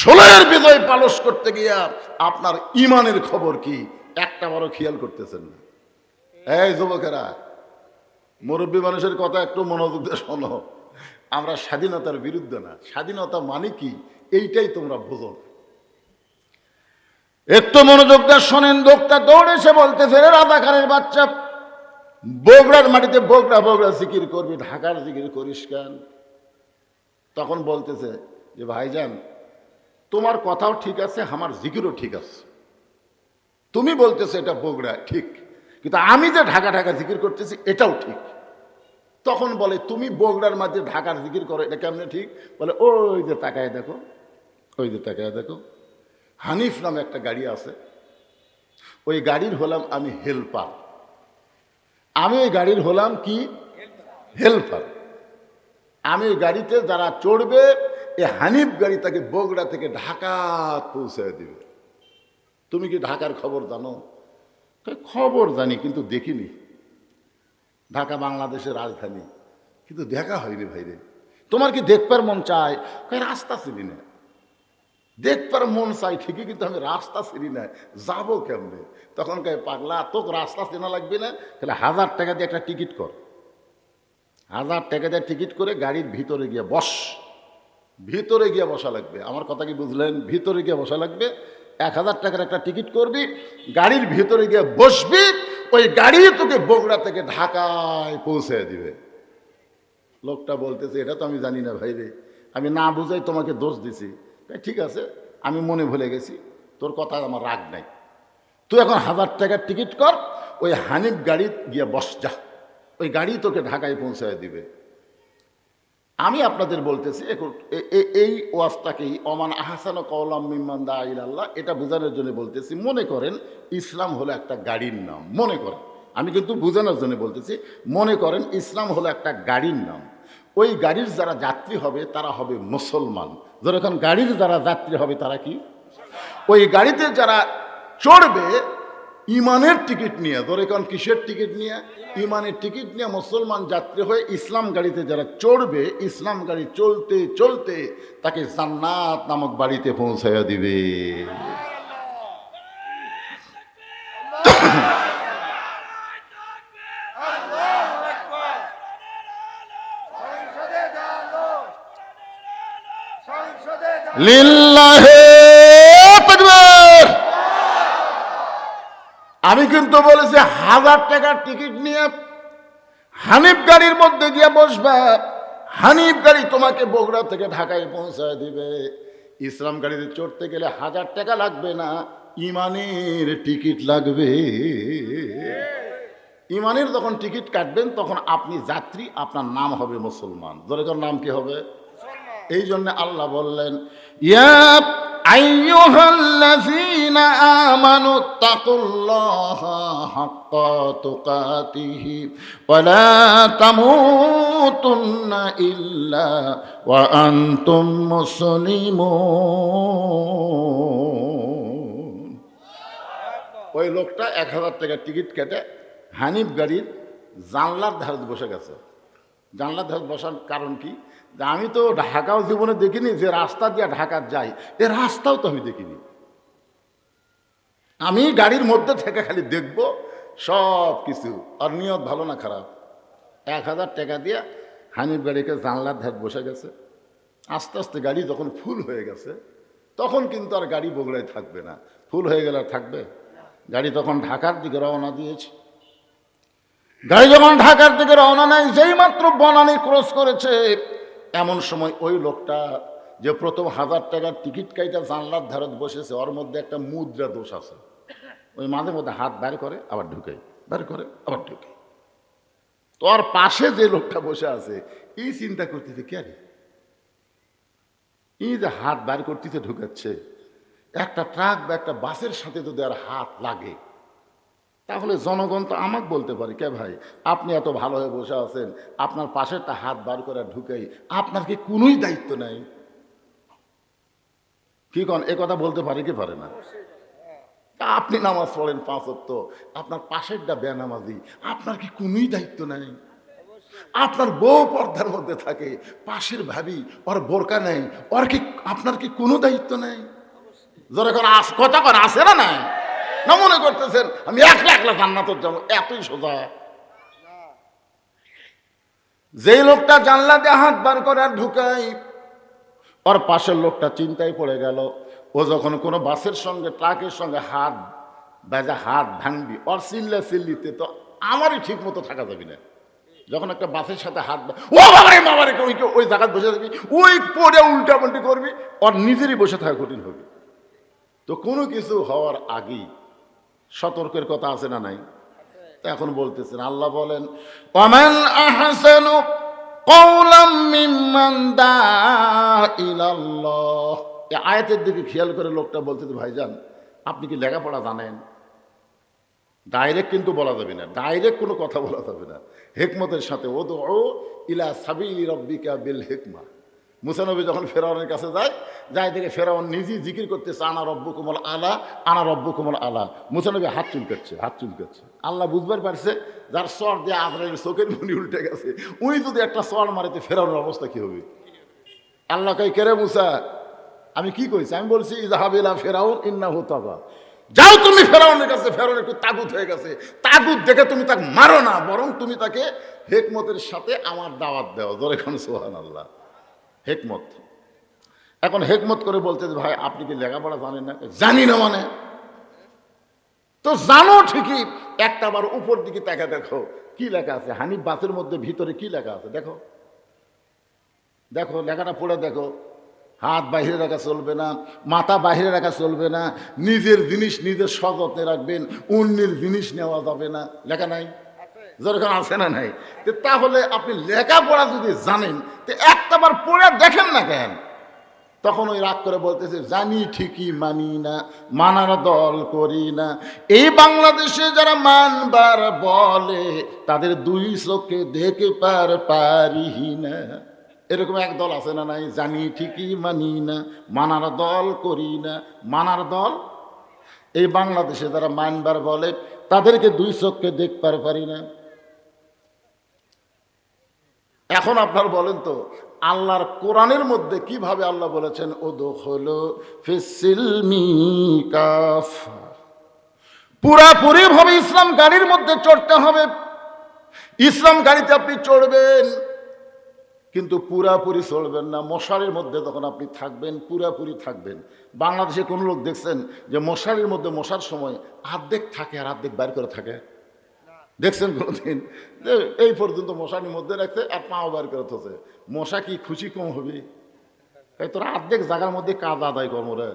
16-এর বিজয় পালন করতে গিয়া আপনার ইমানের খবর কি একটা বড় খেয়াল করতেছেন না। এই যুবকেরা, মুরব্বী মানুষের কথা একটু মনোযোগ দিয়ে শোনো। আমরা স্বাধীনতার বিরুদ্ধে না, স্বাধীনতা মানে কি এইটাই তোমরা বোঝো। একটু মনোযোগ দিয়ে শোনেন। লোকটা দৌড়ে এসে বলতেছে, রে রাজাকারের বাচ্চা, বগুড়ার মাটিতে বগুড়া বগুড়া জিকির করবি, ঢাকার জিকির করিস কেন? তখন বলতেছে যে ভাইজান, তোমার কথাও ঠিক আছে, আমার জিকিরও ঠিক আছে। তুমি বলতেছে এটা বগুড়া ঠিক, কিন্তু আমি যে ঢাকা ঢাকা জিকির করতেছি এটাও ঠিক। তখন বলে তুমি বগুড়ার মাঝে ঢাকার জিকির করো, এটা কেমনে ঠিক? বলে ওই যে তাকায় দেখো, ওই যে তাকায় দেখো, হানিফ নামে একটা গাড়ি আছে, ওই গাড়ির হলাম আমি হেল্পার। আমি ওই গাড়ির হলাম কি? হেল্পার। আমি ওই গাড়িতে যারা চড়বে, এই হানিফ গাড়ি তাকে বগুড়া থেকে ঢাকা পৌঁছে দিবে। তুমি কি ঢাকার খবর জানো? খবর জানি, কিন্তু দেখিনি। ঢাকা বাংলাদেশের রাজধানী, কিন্তু দেখা হয়নি ভাইরে। তোমার কি দেখবার মন চায়? রাস্তা চিনি না। দেখবার মন চাই ঠিকই, কিন্তু আমি রাস্তা চিনি না, যাবো কেমনে? তখন কে পাগলা, তোকে রাস্তা চেনা লাগবে না, তাহলে 1000 টাকা দিয়ে একটা টিকিট কর। 1000 টাকা দিয়ে টিকিট করে গাড়ির ভিতরে গিয়ে বস। ভিতরে গিয়ে বসা লাগবে। আমার কথা কি বুঝলেন? ভিতরে গিয়ে বসা লাগবে। 1000 টাকার একটা টিকিট করবি, গাড়ির ভিতরে গিয়ে বসবি, ওই গাড়ি তোকে বগুড়া থেকে ঢাকায় পৌঁছে দিবে। লোকটা বলতেছে, এটা তো আমি জানি না ভাই রে, আমি না বুঝাই তোমাকে দোষ দিছি। ঠিক আছে, আমি মনে ভুলে গেছি, তোর কথা আমার রাগ নাই। তুই এখন 1000 টাকার টিকিট কর, ওই হানিফ গাড়ি গিয়ে বস যা, ওই গাড়ি তোকে ঢাকায় পৌঁছায় দিবে। আমি আপনাদের বলতেছি এই ওয়াজটাকেই অমান আহসান কওলাম মিম্মান দা ইলাল্লাহ, এটা বোঝানোর জন্য বলতেছি। মনে করেন ইসলাম হলো একটা গাড়ির নাম, মনে করেন, আমি কিন্তু বোঝানোর জন্য বলতেছি। মনে করেন ইসলাম হলো একটা গাড়ির নাম। ওই গাড়ির যারা যাত্রী হবে তারা হবে মুসলমান। যখন গাড়ির যারা যাত্রী হবে তারা কি? ওই গাড়িতে যারা চড়বে ইমানের টিকিট নিয়ে, ধরে কোন কিসের টিকিট নিয়ে? ইমানের টিকিট নিয়ে মুসলমান যাত্রী হয়ে ইসলাম গাড়িতে যারা চড়বে, ইসলাম গাড়ি চলতে চলতে তাকে জান্নাত নামক বাড়িতে পৌঁছাইয়া দিবে। লিল্লাহে তাকবীর। আমি কিন্তু বলেছি 1000 টাকার টিকিট নিয়ে হানিফ গাড়ির মধ্যে গিয়ে বসবে, হানিফ গাড়ি তোমাকে বগুড়া থেকে ঢাকায় পৌঁছায় দিবে। ইসলাম গাড়িতে চড়তে গেলে 1000 টাকা লাগবে না, ইমানের টিকিট লাগবে। ইমানের যখন টিকিট কাটবেন তখন আপনি যাত্রী, আপনার নাম হবে মুসলমান। যখন নাম কি হবে? এই জন্য আল্লাহ বললেন, ইয়া আইয়ুহাল্লাযীনা আমানু তাকুল্লাহা হাক্কা তুকাতিহি ওয়া লা তামুতুন্না ইল্লা ওয়া আনতুম মুসলিমুন। ওই লোকটা 1000 টাকার টিকিট কেটে হানিফ গাড়ির জানলার ধারে বসে গেছে। জানলার ধারে বসার কারণ কি? আমি তো ঢাকাও জীবনে দেখিনি, যে রাস্তা দিয়ে ঢাকা যাই এ রাস্তাও তো আমি দেখিনি। আমি গাড়ির মধ্যে থেকে খালি দেখব সব কিছু। আর নিয়ত ভালো না খারাপ? 1000 টাকা দিয়ে হানিফ গাড়িকে জানলার ধারে বসে গেছে। আস্তে আস্তে গাড়ি যখন ফুল হয়ে গেছে তখন কিন্তু আর গাড়ি বগুড়ায় থাকবে না। ফুল হয়ে গেলে আর থাকবে? গাড়ি তখন ঢাকার দিকে রওনা দিয়েছে। গাড়ি যখন ঢাকার দিকে রওনা নেয়, যেই মাত্র বনানী ক্রস করেছে, এমন সময় ওই লোকটা যে প্রথম 1000 টাকার টিকিট কাইটা জানলার ধারত বসেছে, ওর মধ্যে একটা মুদ্রা দোষ আছে। ওই মাঝে মধ্যে হাত বের করে আবার ঢুকে, বের করে আবার ঢুকে। তো আর পাশে যে লোকটা বসে আছে এই চিন্তা করতেছে, কে রে এই যে হাত বার করতেছে ঢুকাচ্ছে, একটা ট্রাক বা একটা বাসের সাথে যদি আর হাত লাগে, তাহলে জনগণ তো আমাকে বলতে পারে, কে ভাই আপনি এত ভালো হয়ে বসে আছেন, আপনার পাশেরটা হাত বার করে ঢুকাই, আপনার কি কোনোই দায়িত্ব নাই? কি কন, এ কথা বলতে পারে কি পারে না? আপনি নামাজ পড়েন 5 ওয়াক্ত, আপনার পাশেরটা বেনামাজি, আপনার কি কোনোই দায়িত্ব নাই? আপনার বউ পর্দার মধ্যে থাকে, পাশের ভাবি ওর বোরকা নেই, ওর কি আপনার কি কোনো দায়িত্ব নেই? যারা এখন কথা কর আসে না নাই, না মনে করতেছেন আমি একলা একলা জান্নাতের যাবো, এতই সোজা? যেই লোকটা জানলা দিয়ে হাত বার করে আর ঢুকাই, ওর পাশের লোকটা চিন্তায় পড়ে গেল, ও যখন কোনো বাসের সঙ্গে ট্রাকের সঙ্গে হাত বাজা হাত ভাঙবি, ওর চিল্লিতে তো আমারই ঠিক মতো থাকা যাবে না। যখন একটা বাসের সাথে হাত ও বাবারে বাবারে ওই জায়গায় বসে থাকবি, ওই পড়ে উল্টা পাল্টি করবি, ওর নিজেরই বসে থাকা কঠিন হবে। তো কোনো কিছু হওয়ার আগেই সতর্কের কথা আছে না নাই? তা এখন বলতেছেন, আল্লাহ বলেন ওয়ামান আহসানু কওলাম মিম্মান দা ইলাল্লাহ। এই আয়াতের দিকে খেয়াল করে লোকটা বলতেছে, ভাইজান আপনি কি লেখাপড়া জানেন? ডাইরেক্ট কিন্তু বলা যাবে না, ডাইরেক্ট কোনো কথা বলা যাবে না, হিকমতের সাথে। উদউ ইলা সাবিলি রাব্বিকা বিল হিকমা। মুসা নবী যখন ফেরাউনের কাছে যায় দেখে ফেরাউন নিজেই জিকির করতেছে, আনা রব্বুকুমুল আলা, আনা রব্বুকুমুল আলা। মুসা নবী হাত চুলকাচ্ছে। আল্লাহ বুঝবার পারছে যার সর দিয়ে আজরাইলের চোখের মনি উল্টে গেছে, উনি যদি একটা সর মারিতে ফেরাউনের অবস্থা কি হবে? আল্লাহ কই, কেরে মুসা আমি কি কইছি? আমি বলছি ইযহাব ইলা ফিরাউন ইন্নাহু তাগা, যাও তুমি ফেরাউনের কাছে, ফেরাউন একটু তাগুত হয়ে গেছে, তাগুত দেখে তুমি তাকে মারো না, বরং তুমি তাকে হিকমতের সাথে আমার দাওয়াত দাও। জোরে খান সুবহানাল্লাহ। হিকমত। এখন হিকমত করে বলতে, ভাই আপনি কি লেখাপড়া জানেন না? জানি না মানে? তো জানো ঠিকই, একটা বার উপর দিকে তাকা দেখো কি লেখা আছে। হানিফ বাসের মধ্যে ভিতরে কি লেখা আছে দেখো, দেখো লেখাটা পড়ে দেখো। হাত বাহিরে রাখা চলবে না, মাথা বাহিরে রাখা চলবে না, নিজের জিনিস নিজের সযত্নে রাখবেন, অন্যের জিনিস নেওয়া যাবে না। লেখা নাই? যেরকম আছে না নাই? তাহলে আপনি লেখাপড়া যদি জানেন তো একটা বার পড়ে দেখেন না কেন? তখন ওই রাগ করে বলতেছে, জানি ঠিকই মানি না, মানার দল করি না। এই বাংলাদেশে যারা মানবার বলে, তাদের দুই চোখে দেখে পারি না। এরকম এক দল আছে না নাই? জানি ঠিকই মানি না, মানার দল করি না। মানার দল এই বাংলাদেশে যারা মানবার বলে, তাদেরকে দুই চোখে দেখবার পারি না। এখন আপনার বলেন তো, আল্লাহর কোরআনের মধ্যে কিভাবে আল্লাহ বলেছেন উদখুলু ফিস-সিলমি কাফা, পুরাপুরি ভাবে ইসলাম গাড়ির মধ্যে চড়তে হবে। ইসলাম গাড়িতে আপনি চড়বেন, কিন্তু পুরাপুরি চলবেন না। মশারির মধ্যে যখন আপনি থাকবেন, পুরাপুরি থাকবেন। বাংলাদেশে কোন লোক দেখছেন যে মশারির মধ্যে মশার সময় অর্ধেক থাকে আর অর্ধেক বাইর করে থাকে? দেখছেন কোনোদিন? এই পর্যন্ত মশারির মধ্যে রাখছে আর পাও বার করে থাকে। মশা কি খুশি কম হবে? তাই তোরা অর্ধেক জায়গার মধ্যে কাজ আদায় কর্মরে।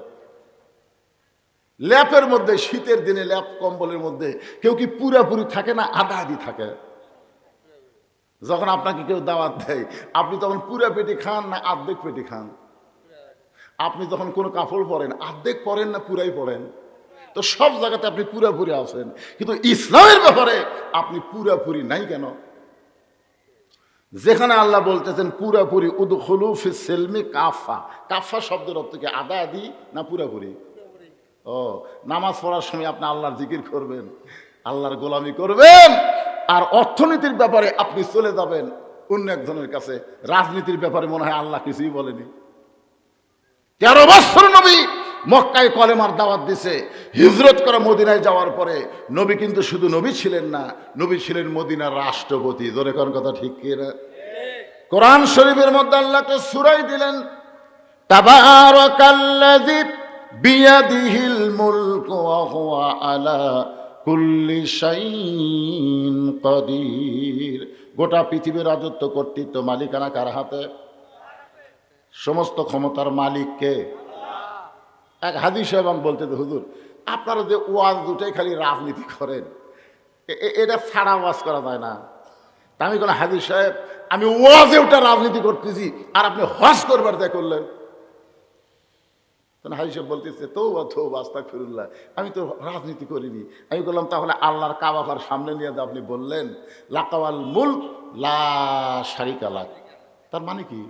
ল্যাপের মধ্যে, শীতের দিনে ল্যাপ কম্বলের মধ্যে কেউ কি পুরাপুরি থাকে না আধা আধি থাকে? যখন আপনাকে কেউ দাওয়াত দেয়, আপনি তখন পুরা পেটে খান না অর্ধেক পেটে খান? আপনি যখন কোনো কাপড় পরেন, অর্ধেক পরেন না পুরাই পরেন? তো সব জায়গাতে আপনি পুরাপুরি আছেন, কিন্তু ইসলামের ব্যাপারে আপনি পুরাপুরি নাই কেন? যেখানে আল্লাহ বলতেছেন পুরাপুরি উদখুলু ফিস-সিলমি কাফা, কাফা শব্দের অর্থ কি আধা আধি না পুরাপুরি? ও, নামাজ পড়ার সময় আপনি আল্লাহর জিকির করবেন, আল্লাহর গোলামি করবেন, আর অর্থনীতির ব্যাপারে আপনি চলে যাবেন অন্য একজনের কাছে। রাজনীতির ব্যাপারে মনে হয় আল্লাহ কিছুই বলেনি। 13 বছর নবী মক্কায় কলেমার দাওয়াত দিছে। হিজরত করে মদিনায় যাওয়ার পরে নবী কিন্তু শুধু নবী ছিলেন না, নবী ছিলেন মদিনার রাষ্ট্রপতি। জোরে কোন কথা ঠিক কি না? কোরআন শরীফের মধ্যে আল্লাহকে সূরায় দিলেন, তাবারাকাল্লাযী বিয়াদিহিল মুলকু ওয়া হুয়া আলা কুল্লি শাইইন কাদির। গোটা পৃথিবীর রাজত্ব, কর্তৃত্ব, মালিকানা কার হাতে? সমস্ত ক্ষমতার মালিক কে? এক হাদিস সাহেব বলতে, হুজুর আপনারা যে ওয়াজ দুটাই খালি রাজনীতি করেন, এটা ছাড়া ওয়াজ করা যায় না? তা আমি কোনো হাদিস সাহেব, আমি ওয়াজে ওটা রাজনীতি করতেছি আর আপনি হজ করবার যা করলেন। তখন হাজি সাহেব বলতেছে তৌবা আস্তাগফিরুল্লাহ, আমি তো রাজনীতি করিনি। আমি বললাম তাহলে আল্লাহর কাবা ঘর সামনে নিয়ে যে আপনি বললেন লাকাওয়াল মুলক লা শারিকা লাক, তার মানে কি?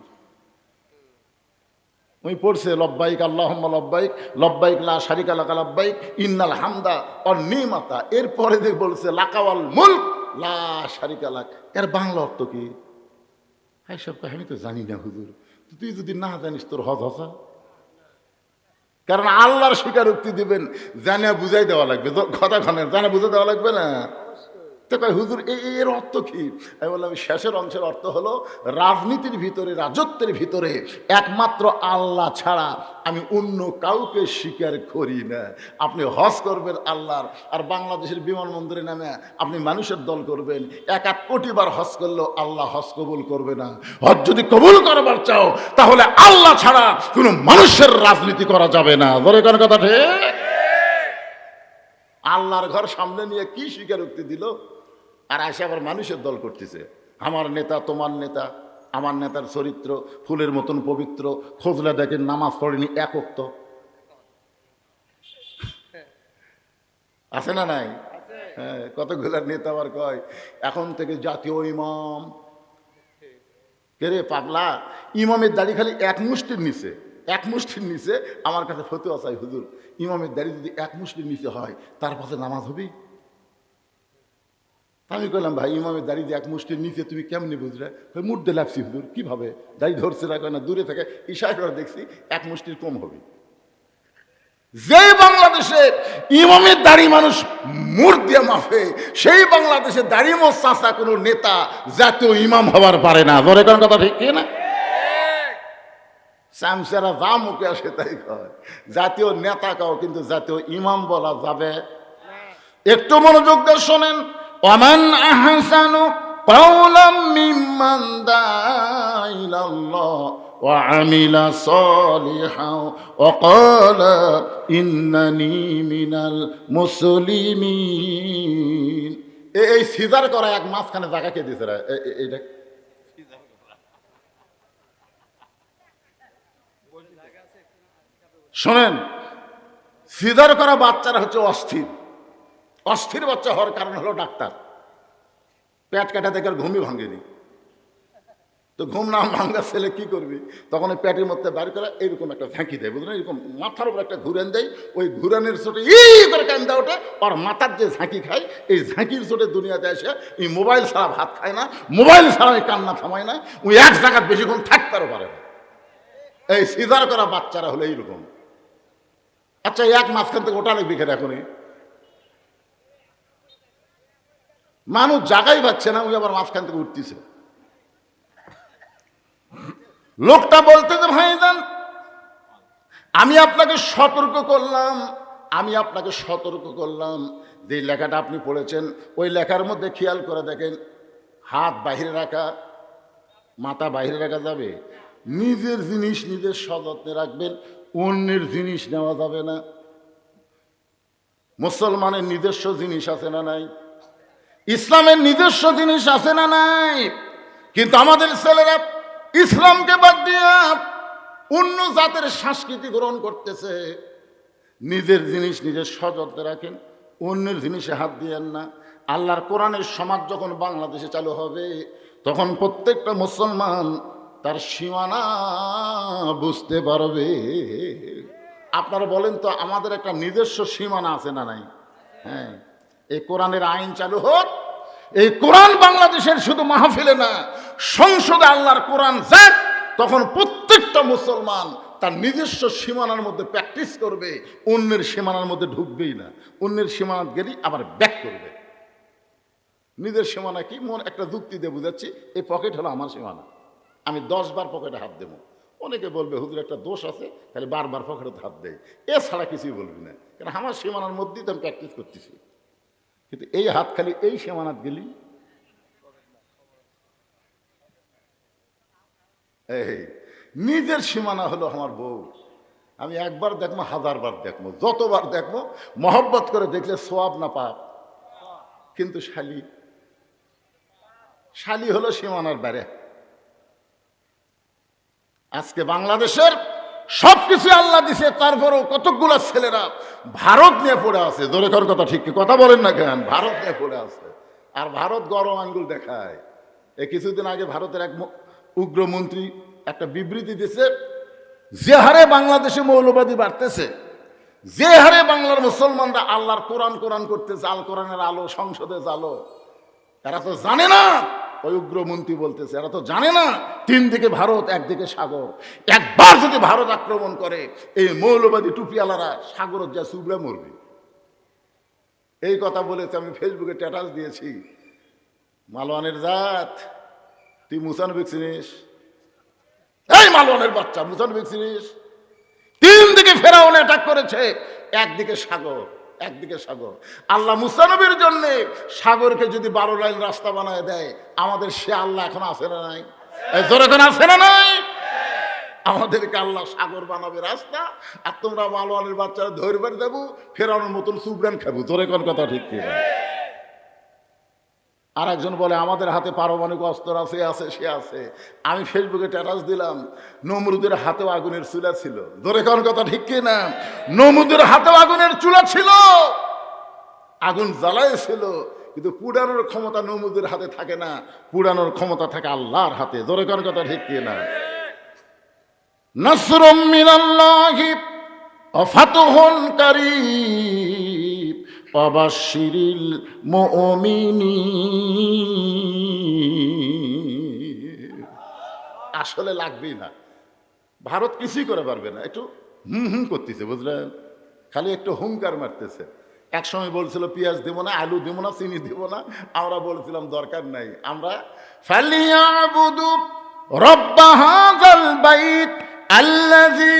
ওই পড়ছে লব্বাইক আল্লাহুম্মা লব্বাইক লব্বাইক লা শারিকা লাকা লব্বাইক ইন্নাল হামদা ওয়ান নিমাতা, এরপরে যে বলছে লাকাওয়াল মুলক লা শারিকা লাক, এর বাংলা অর্থ কি? হাই সব আমি তো জানি না হুজুর। তুই যদি না জানিস তোর হজ হসা, কারণ আল্লাহর স্বীকারোক্তি দিবেন জানা বুঝাই দেওয়া লাগবে, কথা খানে জানা বুঝাই দেওয়া লাগবে না। তো কয় হুজুর এর অর্থ কি? আমি বললাম শেষের অংশের অর্থ হলো রাজনীতির ভিতরে, রাজত্বের ভিতরে একমাত্র আল্লাহ ছাড়া আমি অন্য কাউকে স্বীকার করি না। আপনি হজ করবেন আল্লাহর, আর বাংলাদেশের বিমানবন্দরে নামে আপনি মানুষের দল করবেন, 1 কোটি বার হজ করলেও আল্লাহ হজ কবুল করবে না। হজ যদি কবুল করবার চাও তাহলে আল্লাহ ছাড়া কোনো মানুষের রাজনীতি করা যাবে না। বলে কোন কথা ঠিক? আল্লাহর ঘর সামনে নিয়ে কি স্বীকারোক্তি দিল, আর আসে আবার মানুষের দল করতেছে। আমার নেতা তোমার নেতা, আমার নেতার চরিত্র ফুলের মতন পবিত্র, খোঁজলে দেখেন নামাজ পড়েনি এক ওয়াক্ত, আছে না নাই? হ্যাঁ, কতগুলার নেতা আবার কয় এখন থেকে জাতীয় ইমাম। কে রে পাগলা, ইমামের দাড়ি খালি এক মুষ্টির নিচে, এক মুষ্টির নিচে। আমার কাছে ফতোয়া চাই হুজুর, ইমামের দাড়ি যদি এক মুষ্টির নিচে হয় তার পাশে নামাজ হবে? আমি কইলাম ভাই ইমামের দাড়ি যে এক মুষ্টির নিচে তুমি কেমনি বুঝলে? মুড্ডে লাগছি হুজুর, কিভাবে দাড়ি ধরছে না, না দূরে থেকে ইশারা করে দেখছি এক মুষ্টির কম হবে। যে বাংলাদেশে ইমামের দাড়ি মানুষ মুড় দিয়ে মাফে, সেই বাংলাদেশে দাড়ি মোচ চাষা কোনো নেতা জাতীয় ইমাম হবার পারে না। ধরে কোন কথা ঠিক কি না? চামচারা যা মুখে আসে তাই কয়, জাতীয় নেতা কাও কিন্তু জাতীয় ইমাম বলা যাবে। একটু মনোযোগ দিয়ে শোনেন। ওয়ামান আহসানু কাওলাম মিম্মান দাআ ইলাল্লাহ ওয়া আমিলা সালিহান ওয়া ক্বালা ইন্নানি মিনাল মুসলিমিন। এই সিজার করা এক মাঝখানে জায়গা কে দিছে রে? এইটা শোনেন, সিজার করা বাচ্চারা হচ্ছে অস্থির। অস্থির বাচ্চা হওয়ার কারণ হলো ডাক্তার পেট কাটা থেকে ঘুমই ভাঙেনি। তো ঘুম না ভাঙ্গা ছেলে কি করবি, তখন ওই পেটের মধ্যে বাইর করে এইরকম একটা ঝাঁকি দেয়, বুঝলেন, এরকম মাথার উপর একটা ঘুরেন দেয়, ওই ঘুরানের চোটে করে কান্দা ওঠে। আর মাথার যে ঝাঁকি খায়, এই ঝাঁকির চোটে দুনিয়াতে এসে এই মোবাইল ছাড়া ভাত খায় না, মোবাইল ছাড়া ওই কান্না থামায় না, ওই এক জায়গায় বেশিক্ষণ থাকতেও পারে না। এই সিজার করা বাচ্চারা হলো এইরকম। আচ্ছা, এক মাঝখান থেকে ওটা লাগবে খেয়ে এখনই মানুষ জায়গাই পাচ্ছে না, ওই আবার মাঝখান থেকে উঠতেছে। লোকটা বলতে যে ভাইজান আমি আপনাকে সতর্ক করলাম, আমি আপনাকে সতর্ক করলাম যে লেখাটা আপনি পড়েছেন ওই লেখার মধ্যে খেয়াল করে দেখেন, হাত বাহিরে রাখা, মাথা বাহিরে রাখা যাবে, নিজের জিনিস নিজের সযত্নে রাখবেন, অন্যের জিনিস নেওয়া যাবে না। মুসলমানের নিজস্ব জিনিস আছে না নাই? ইসলামের নিজস্ব জিনিস আছে না নাই? কিন্তু আমাদের ছেলেরা ইসলামকে বাদ দিয়ে অন্য জাতের সংস্কৃতি গ্রহণ করতেছে। নিজের জিনিস নিজের সযত্নে রাখেন, অন্যের জিনিসে হাত দিয়েন না। আল্লাহর কোরআনের সমাজ যখন বাংলাদেশে চালু হবে তখন প্রত্যেকটা মুসলমান তার সীমানা বুঝতে পারবে। আপনারা বলেন তো, আমাদের একটা নিজস্ব সীমানা আছে না নাই? হ্যাঁ, এই কোরআনের আইন চালু হোক, এই কোরআন বাংলাদেশের শুধু মাহফিলে না সংসদে আল্লাহর কোরআন যাক, তখন প্রত্যেকটা মুসলমান তার নিজস্ব সীমানার মধ্যে প্র্যাকটিস করবে, অন্যের সীমানার মধ্যে ঢুকবেই না। অন্যের সীমানা গেলেই আবার ব্যাক করবে। নিজের সীমানা কি, মন একটা যুক্তি দিয়ে বুঝাচ্ছি, এই পকেট হলো আমার সীমানা, আমি 10 বার পকেটে হাত দেবো। অনেকে বলবে হুজুর একটা দোষ আছে, খালি বারবার পকেটে হাত দেয়, এছাড়া কিছুই বলবি না, কারণ আমার সীমানার মধ্যেই তো আমি প্র্যাকটিস করতেছি। কিন্তু এই হাত খালি এই সীমানাত গেলি, এই নিজের সীমানা হলো আমার বউ। আমি একবার দেখবো, 1000 বার দেখবো, যতবার দেখবো মহব্বত করে দেখলে সোয়াব না পাপ। কিন্তু শালি, শালি হলো সীমানার বাইরে। আজকে বাংলাদেশের সবকিছু আল্লাহ দিছে, তারপরেও কতকগুলো ছেলেরা ভারত নিয়ে পড়ে আছে। জোরে কর কথা, ঠিক কথা বলেন না কেন? ভারত নিয়ে পড়ে আছে, আর ভারত গরম আঙ্গুল দেখায়। এই কিছুদিন আগে ভারতের এক উগ্রমন্ত্রী একটা বিবৃতি দিছে, যে হারে বাংলাদেশে মৌলবাদী বাড়তেছে, যে হারে বাংলার মুসলমানরা আল্লাহর কোরআন কোরআন করতেছে, আল কোরআনের আলো সংসদে আলো, এরা তো জানে না। ওই উগ্রমন্ত্রী বলতেছে এরা তো জানে না 3 দিকে ভারত, একদিকে সাগর। একবার যদি ভারত আক্রমণ করে, এই মৌলবাদী টুপিওয়ালারা সাগরের যা চুবড়ে মরবে। এই কথা বলেছে, আমি ফেসবুকে স্ট্যাটাস দিয়েছি। মালওয়ানের জাত, তুই মুসানবিক চিনিস? এই মালওয়ানের বাচ্চা, মুসানবিক চিনিস? 3 দিকে ফেরাউন অ্যাটাক করেছে, একদিকে সাগর, একদিকে সাগর। আল্লাহ মুসা নবীর জন্য সাগরকে যদি 12 লাইন রাস্তা বানায় দেয়, আমাদের সে আল্লাহ এখন আছে না নাই? জোরে এখন আছে না নাই? আমাদেরকে আল্লাহ সাগর বানাবে রাস্তা, আর তোমরা মালওয়ানের বাচ্চারা ধরবার দেবো, ফেরাউনের মতন সুবরান খাবো। জোরে কোন কথা, ঠিক কি? আর একজন বলে আমাদের হাতে পারমাণবিক অস্ত্র আছে, আছে সে আছে। আমি ফেসবুকে স্ট্যাটাস দিলাম, নমরুদের হাতেও আগুনের চুলা ছিল। জোরে কোন কথা, ঠিক কি না? নমরুদের হাতেও আগুনের চুলা ছিল, আগুন জ্বালাইছিল, কিন্তু পুড়ানোর ক্ষমতা নমরুদের হাতে থাকে না, পুড়ানোর ক্ষমতা থাকে আল্লাহর হাতে। জোরে কোন কথা, ঠিক কি না? নাসরুম মিনাল্লাহি ওয়া ফাতহুন কারীব ওয়াবাশশিরিল মুমিনিন। আসলে লাগবেই না, ভারত কিছুই করে পারবে না। একটু হুম করতেছে, বুঝলেন? খালি একটু হুঙ্কার মারতেছে। এক সময় বলছিল পেঁয়াজ দেব না, আলু দেব না, চিনি দেব না। আমরা বলছিলাম দরকার নাই। আমরা ফালিয়াবুদু রব্ব হাযাল বাইত আল্লাযী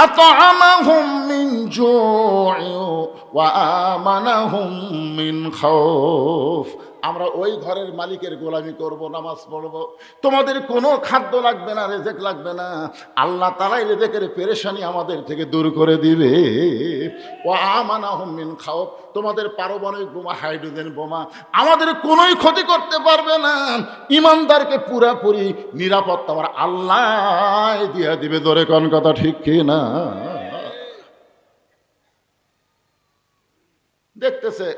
আত'আমাহুম মিন জু'ইন ওয়া আমানাহুম মিন খাউফ। আমরা ওই ঘরের মালিকের গোলামি করব, নামাজ পড়ব, তোমাদের কোনো খাদ্য লাগবে না, রেজেক লাগবে না। আল্লাহ তাআলাই রেজেকের পেরেশানি আমাদের থেকে দূর করে দিবে। ওয়া আমানাহুম মিন খাউফ, তোমাদের পারমাণবিক বোমা, হাইড্রোজেন বোমা আমাদের কোনোই ক্ষতি করতে পারবে না। ইমানদারকে পুরাপুরি নিরাপত্তা আমার আল্লাহ দিয়ে দিবে। ধরে কোন কথা, ঠিক কি না? দেখতেছে,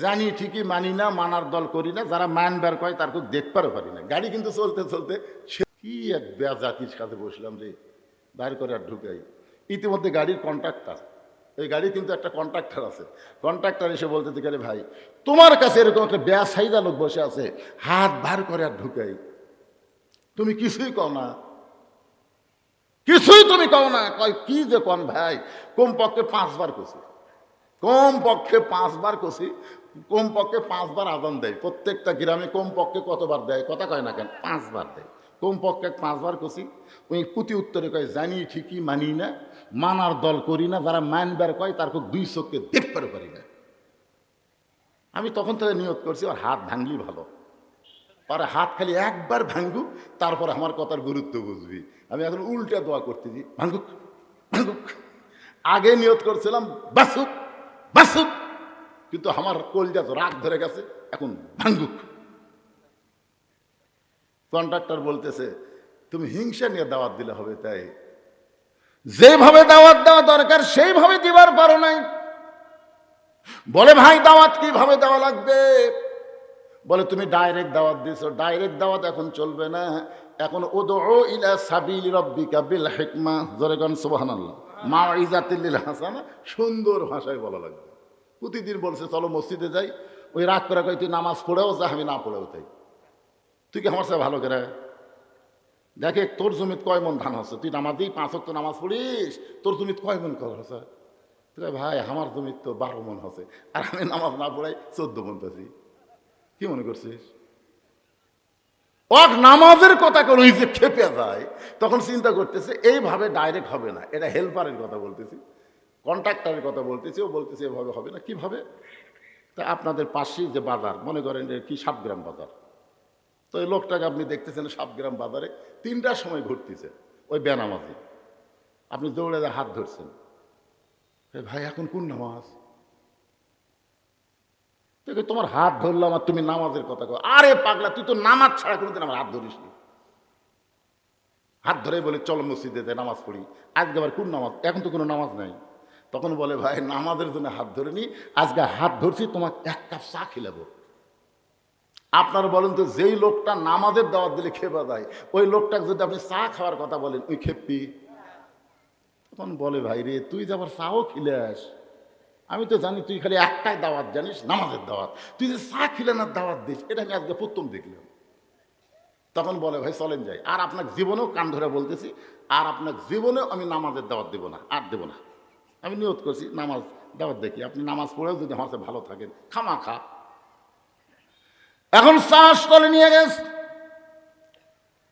জানি ঠিকই, মানি না, মানার দল করি না। যারা মানবার কয় তার খুব দেখবারও পারি না। গাড়ি কিন্তু চলতে চলতে কি এক বেজাতির সাথে বসলাম রে, বাইর করে আর ঢুকাই। ইতিমধ্যে গাড়ির কন্ট্রাক্টর, এই গাড়ি কিন্তু একটা কন্ট্রাক্টর আছে, কন্ট্রাক্টর এসে বলতে থেকে, ভাই তোমার কাছে এরকম একটা বেসাইদা লোক বসে আছে, হাত বার করে আর ঢুকাই, তুমি কিছুই কও না, কিছুই তুমি কও না। কয় কি যে কন ভাই, কমপক্ষে 5 বার কছি, কমপক্ষে 5 বার কছি, কমপক্ষে 5 বার আজান দেয় প্রত্যেকটা গ্রামে। কমপক্ষে কতবার দেয়? কথা কয় না কেন? 5 বার দেয়। কমপক্ষে 5 বার কছি। ওই প্রতি উত্তরে কয় জানি ঠিকই, মানি না, মানার দল করি না। যারা মানবার কয় তার খুব 2 চোখকে দেখতে পারি না। আমি তখন থেকে নিয়ত করছি ওর হাত ভাঙলি ভালো, আর হাত খালি একবার ভাঙ্গুক, তারপর আমার কথার গুরুত্ব বুঝবি। আমি এখন উল্টা দোয়া করতেছি, ভাঙ্গুক ভাঙ্গুক। আগে নিয়ত করছিলাম বাসুক বাসুক, কিন্তু আমার কলজা তো রাগ ধরে গেছে, এখন ভাঙ্গুক। কন্ট্রাক্টর বলতেছে তুমি হিংসা নিয়ে দাওয়াত দিলে হবে, তাই যেভাবে দাওয়াত দেওয়া দরকার সেইভাবে দিবার পারো নাই। বলে ভাই দাওয়াত কিভাবে দেওয়া লাগবে? বলে তুমি ডাইরেক্ট দাওয়াত দিছো, ডাইরেক্ট দাওয়াত এখন চলবে না, এখন উদউ ইলা সাবিলি রাব্বিকা বিল হিকমা, জোরে গান সুবহানাল্লাহ, মাউইজাতিল লিল হাসানা, সুন্দর ভাষায় বলা লাগবে। প্রতিদিন বলছে চলো মসজিদে যাই, ওই রাগ করে কই তুই নামাজ পড়েও যা, আমি না পড়েও তাই। তুই কি আমার সাথে ভালো করে দেখে তোর জমিত কয় মন ধান হচ্ছে, তুই নামাজ দিই 5 ওয়াক্ত নামাজ পড়িস, তোর জমিত কয় মন কর হচ্ছে? ভাই আমার জমিত তো 12 মন হচ্ছে, আর আমি নামাজ না পড়াই 14 মন পাচ্ছি। কি মনে করছিস? ওর নামাজের কথা কোনো যে খেপে যায়, তখন চিন্তা করতেছে এইভাবে ডাইরেক্ট হবে না। এটা হেল্পারের কথা বলতেছি, কন্ট্রাক্টরের কথা বলতেছি। ও বলতেছে এভাবে হবে না। কিভাবে? তা আপনাদের পাশেই যে বাজার, মনে করেন কি সাতগ্রাম বাজার, তো এই লোকটাকে আপনি দেখতেছেন সাতগ্রাম বাজারে 3টার সময় ঘুরতেছে, ওই বেনামাজি। আপনি দৌড়ে হাত ধরছেন, ভাই এখন কোন নামাজ? তোমার হাত ধরলাম আর তুমি নামাজের কথা কও। আরে পাগলা, তুই তো নামাজ ছাড়া কোনোদিন আমার হাত ধরিস নি। হাত ধরে বলে চলো মসজিদে নামাজ পড়ি। আজকে আবার কোন নামাজ? এখন তো কোনো নামাজ নাই। তখন বলে ভাই নামাজের জন্য হাত ধরে নি, আজকে হাত ধরছি তোমাকে এক কাপ চা খিলাবো। আপনারা বলেন তো, যেই লোকটা নামাজের দাওয়াত দিলে খেপা দেয়, ওই লোকটাকে যদি আপনি চা খাওয়ার কথা বলেন ওই খেপি? তখন বলে ভাই রে তুই যে আবার চাও খিলাস, আমি তো জানি তুই খালি একটাই দাওয়াত জানিস, নামাজের দাওয়াত। তুই যে চা খিলানোর দাওয়াত দিস, এটা আমি আজকে প্রথম দেখলাম। তখন বলে ভাই চলেন যাই, আর আপনার জীবনেও কান ধরে বলতেছি, আর আপনার জীবনেও আমি নামাজের দাওয়াত দেবো না, আর দেবো না। আমি নিয়ত করছি নামাজ দাওয়াত দেখি, আপনি নামাজ পড়েও যদি আমার সাথে ভালো থাকেন খামা খা। এখন চাষ করে নিয়ে গেছে,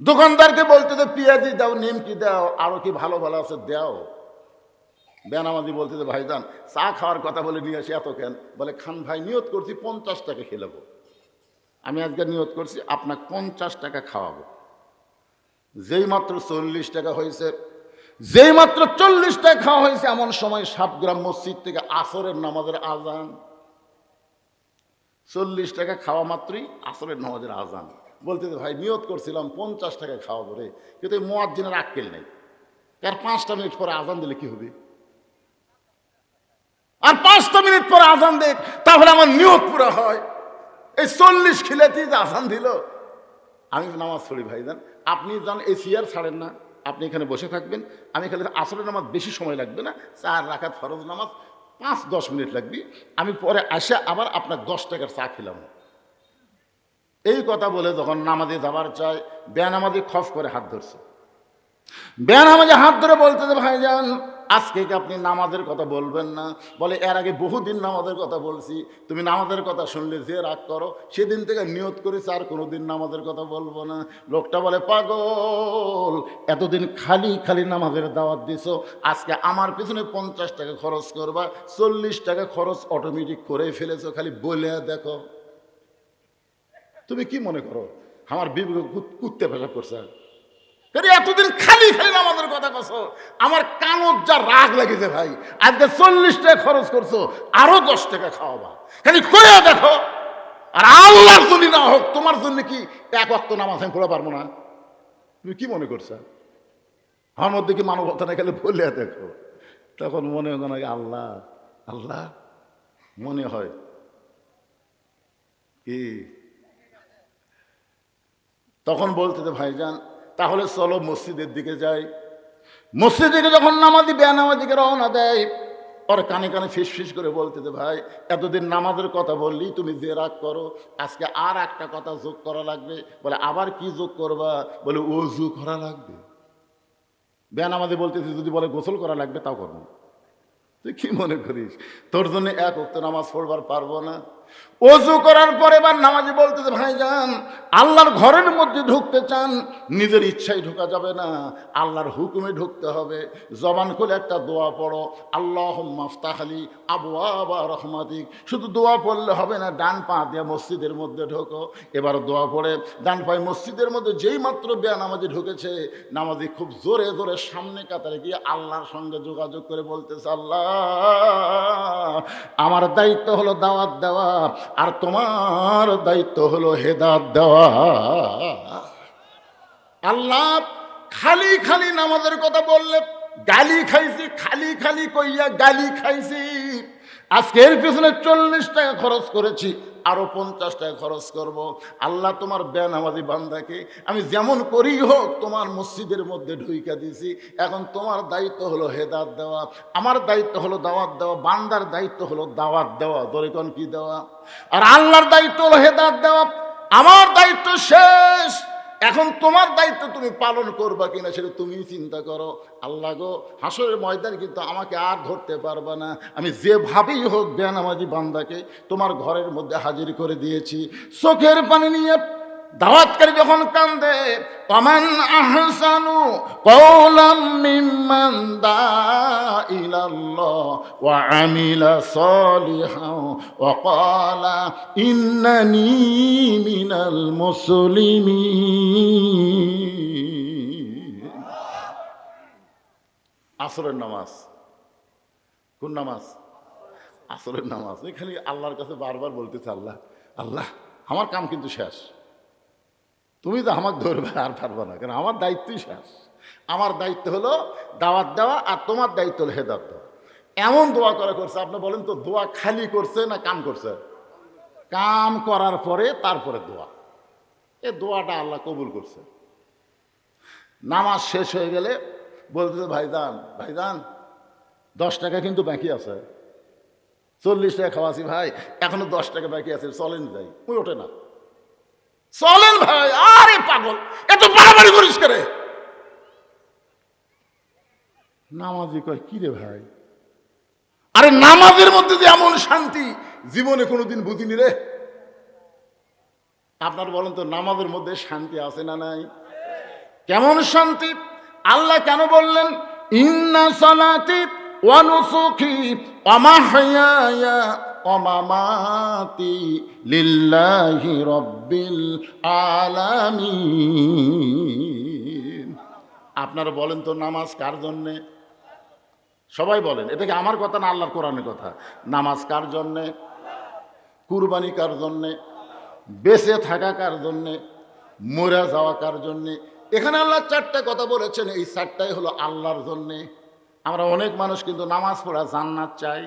দোকানদারকে বলতে তো পেঁয়াজি দাও, নিমকি দাও, আরো কি ভালো ভালো আছে দাও। বেনামাজি বলতে তো ভাইজান চা খাওয়ার কথা বলে নিয়ে আসি এত কেন? বলে খান ভাই নিয়ত করছি 50 টাকা খেলাবো, আমি আজকে নিয়ত করছি আপনাকে 50 টাকা খাওয়াবো। যেই মাত্র 40 টাকা হয়েছে, যেই মাত্র 40 টাকা খাওয়া হয়েছে, এমন সময় সাতগ্রাম মসজিদ থেকে আসরের নামাজের আজান। 40 টাকা খাওয়া মাত্রই আসরের নামাজের আজান। বলতে ভাই নিয়ত করছিলাম 50 টাকা খাওয়াবো রে, কিন্তু মুয়াজ্জিনের আক্কেল নেই, আর 5টা মিনিট পরে আজান দিলে কি হবে? আর 5টা মিনিট পরে আজান দেখ, তাহলে আমার নিয়ত পুরো হয়। এই 40 খিলাতেই যে আজান দিল। আমি নামাজ পড়ি ভাইজান, আপনি যান এই চেয়ার ছাড়েন না, আপনি এখানে বসে থাকবেন। আমি খালি আসরের নামাজ বেশি সময় লাগবে না, 4 রাকাত ফরজ নামাজ 5-10 মিনিট লাগবে। আমি পরে আসে আবার আপনার 10 টাকার চা খেলাম। এই কথা বলে যখন নামাজে যাবার চায়, বেনামাজি খফ করে হাত ধরছে। বেনামাজি হাত ধরে বলতে ভাইজান আজকে কি আপনি নামাজের কথা বলবেন না? বলে এর আগে বহুদিন নামাজের কথা বলছি, তুমি নামাজের কথা শুনলে যে রাগ করো, সেদিন থেকে নিয়ত করেছি আর কোনোদিন নামাজের কথা বলবো না। লোকটা বলে পাগল, এতদিন খালি খালি নামাজের দাওয়াত দিছো, আজকে আমার পিছনে 50 টাকা খরচ করবা, 40 টাকা খরচ অটোমেটিক করে ফেলেছো, খালি বলে দেখো। তুমি কি মনে করো আমার বিবেক কুত্তে পেশাব করছে? এতদিন খালি খালি নামাজের কথা কছো, আমার কানত যা রাগ লেগেছে ভাই। আজকে 40 টাকা খরচ করছো, আরো 10 টাকা খাওয়াবা, খালি করে দেখো। আর আল্লাহর জন্য না হোক, তোমার জন্য কি এক ওয়াক্ত নামাজ আমি পড়া পারবো না? তুমি কি মনে করছো আমার মধ্যে কি মানবতা না? খালি বলে দেখো। তখন মনে হয় আল্লাহ আল্লাহ মনে হয় কি। তখন বলতে ভাইজান তাহলে চলো মসজিদের দিকে যাই। মসজিদের দিকে যখন নামাজি বেনামাজিকে রওনা দেয়, ওর কানে কানে ফিস ফিস করে বলতে ভাই এতদিন নামাজের কথা বললি, তুমি যে রাগ করো, আজকে আর একটা কথা যোগ করা লাগবে। বলে আবার কি যোগ করবা? বলে ওযু করা লাগবে। বেনামাজি বলতেছি যদি বলে গোসল করা লাগবে তাও করবো। তুই কি মনে করিস তোর জন্য এক ওয়াক্ত নামাজ পড়বার পারবো না? ওযু করার পরে এবার নামাজি বলতেছে ভাইজান আল্লাহর ঘরের মধ্যে ঢুকতে চান, নিজের ইচ্ছায় ঢোকা যাবে না, আল্লাহর হুকুমে ঢুকতে হবে। জবান খুলে একটা দোয়া পড়ো, আল্লাহুম্মা আফতাহ লি আবওয়াবা রাহমাতিক। শুধু দোয়া পড়লে হবে না, ডান পা দিয়ে মসজিদের মধ্যে ঢোকো। এবার দোয়া পড়ে ডান পায়ে মসজিদের মধ্যে যেই মাত্র বেনামাজি ঢুকেছে, নামাজি খুব জোরে জোরে সামনে কাতারে গিয়ে আল্লাহর সঙ্গে যোগাযোগ করে বলতেছে আল্লাহ আমার দায়িত্ব হলো দাওয়াত দেওয়া, আর তোমার দায়িত্ব হলো হেদায়েত দেওয়া। আল্লাহ খালি খালি নামাজের কথা বললে গালি খাইছি, খালি খালি কইয়া গালি খাইছি। আজকের পিছনে 40 টাকা খরচ করেছি, আরো 50 টাকা খরচ করব। আল্লাহ তোমার বেনামাজি বান্দাকে আমি যেমন করি হোক তোমার মসজিদের মধ্যে ঢুইকা দিয়েছি, এখন তোমার দায়িত্ব হলো হেদায়েত দেওয়া, আমার দায়িত্ব হলো দাওয়াত দেওয়া, বান্দার দায়িত্ব হলো দাওয়াত দেওয়া। দরিকন কি দেওয়া? আর আল্লাহর দায়িত্ব হলো হেদায়েত দেওয়া। আমার দায়িত্ব শেষ, এখন তোমার দায়িত্ব তুমি পালন করবা কিনা সেটা তুমি চিন্তা করো। আল্লাহ গো হাসরের ময়দানে কিন্তু আমাকে আর ধরতে পারবা না, আমি যেভাবেই হোক বেনামাজি বান্দাকে তোমার ঘরের মধ্যে হাজির করে দিয়েছি। চোখের পানি নিয়ে দাওয়াতকারী যখন কান্দে, ওমান আহসানু কওলাম মিম্মান দাআ ইলাল্লাহ ওয়া আমিলা সালিহান ওয়া ক্বালা ইন্নানী মিনাল মুসলিমিন। আসরের নামাজ, কোন নামাজ? আসরের নামাজ। এখানে আল্লাহর কাছে বারবার বলতেছে আল্লাহ আল্লাহ আমার কাম কিন্তু শেষ, তুমি তো আমাকে ধরবে আর পারবে না, কারণ আমার দায়িত্বই শেষ। আমার দায়িত্ব হলো দাওয়াত দেওয়া, আর তোমার দায়িত্ব হলো হেদায়েত দেওয়া। এমন দোয়া করা করছে, আপনি বলেন তো দোয়া খালি করছে না কাম করছে? কাম করার পরে তারপরে দোয়া, এ দোয়াটা আল্লাহ কবুল করছে। নামাজ শেষ হয়ে গেলে বলতেছে, ভাইজান ভাইজান 10 টাকা কিন্তু বাকি আছে, 40 টাকা খাওয়াছি ভাই, এখনো 10 টাকা বাকি আছে, চলেন যাই। ওই ওঠে না, চলেন ভাই। আরে পাগল, এত বাড়াবাড়ি করিস করে। নামাজি কয়, কি রে ভাই, আরে নামাজের মধ্যে যে এমন শান্তি জীবনে কোনোদিন বুঝিনি রে। আপনার বলেন তো নামাজের মধ্যে শান্তি আছে না নাই? কেমন শান্তি! আল্লাহ কেন বললেন ইন্না সালাতি ওয়া নুসুকি ওয়া মাহইয়ায়া ওয়া মামাতি লিল্লাহি রাব্বিল আলামিন। আপনারা বলেন তো নামাজ কার জন্যে? সবাই বলেন, এটা কি আমার কথা না আল্লাহর কোরআনের কথা? নামাজ কার জন্যে? কুরবানি কার জন্যে? বেঁচে থাকা কার জন্যে? মরে যাওয়া কার জন্যে? এখানে আল্লাহ 4টা কথা বলেছেন, এই 4টাই হলো আল্লাহর জন্যে। আমরা অনেক মানুষ কিন্তু নামাজ পড়া জান্নাত চাই,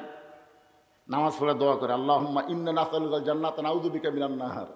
নামাজ পড়া দোয়া করে, আল্লাহুম্মা ইন্না নাসআলুকাল জান্নাতা নাউযু বিকা মিনান নার।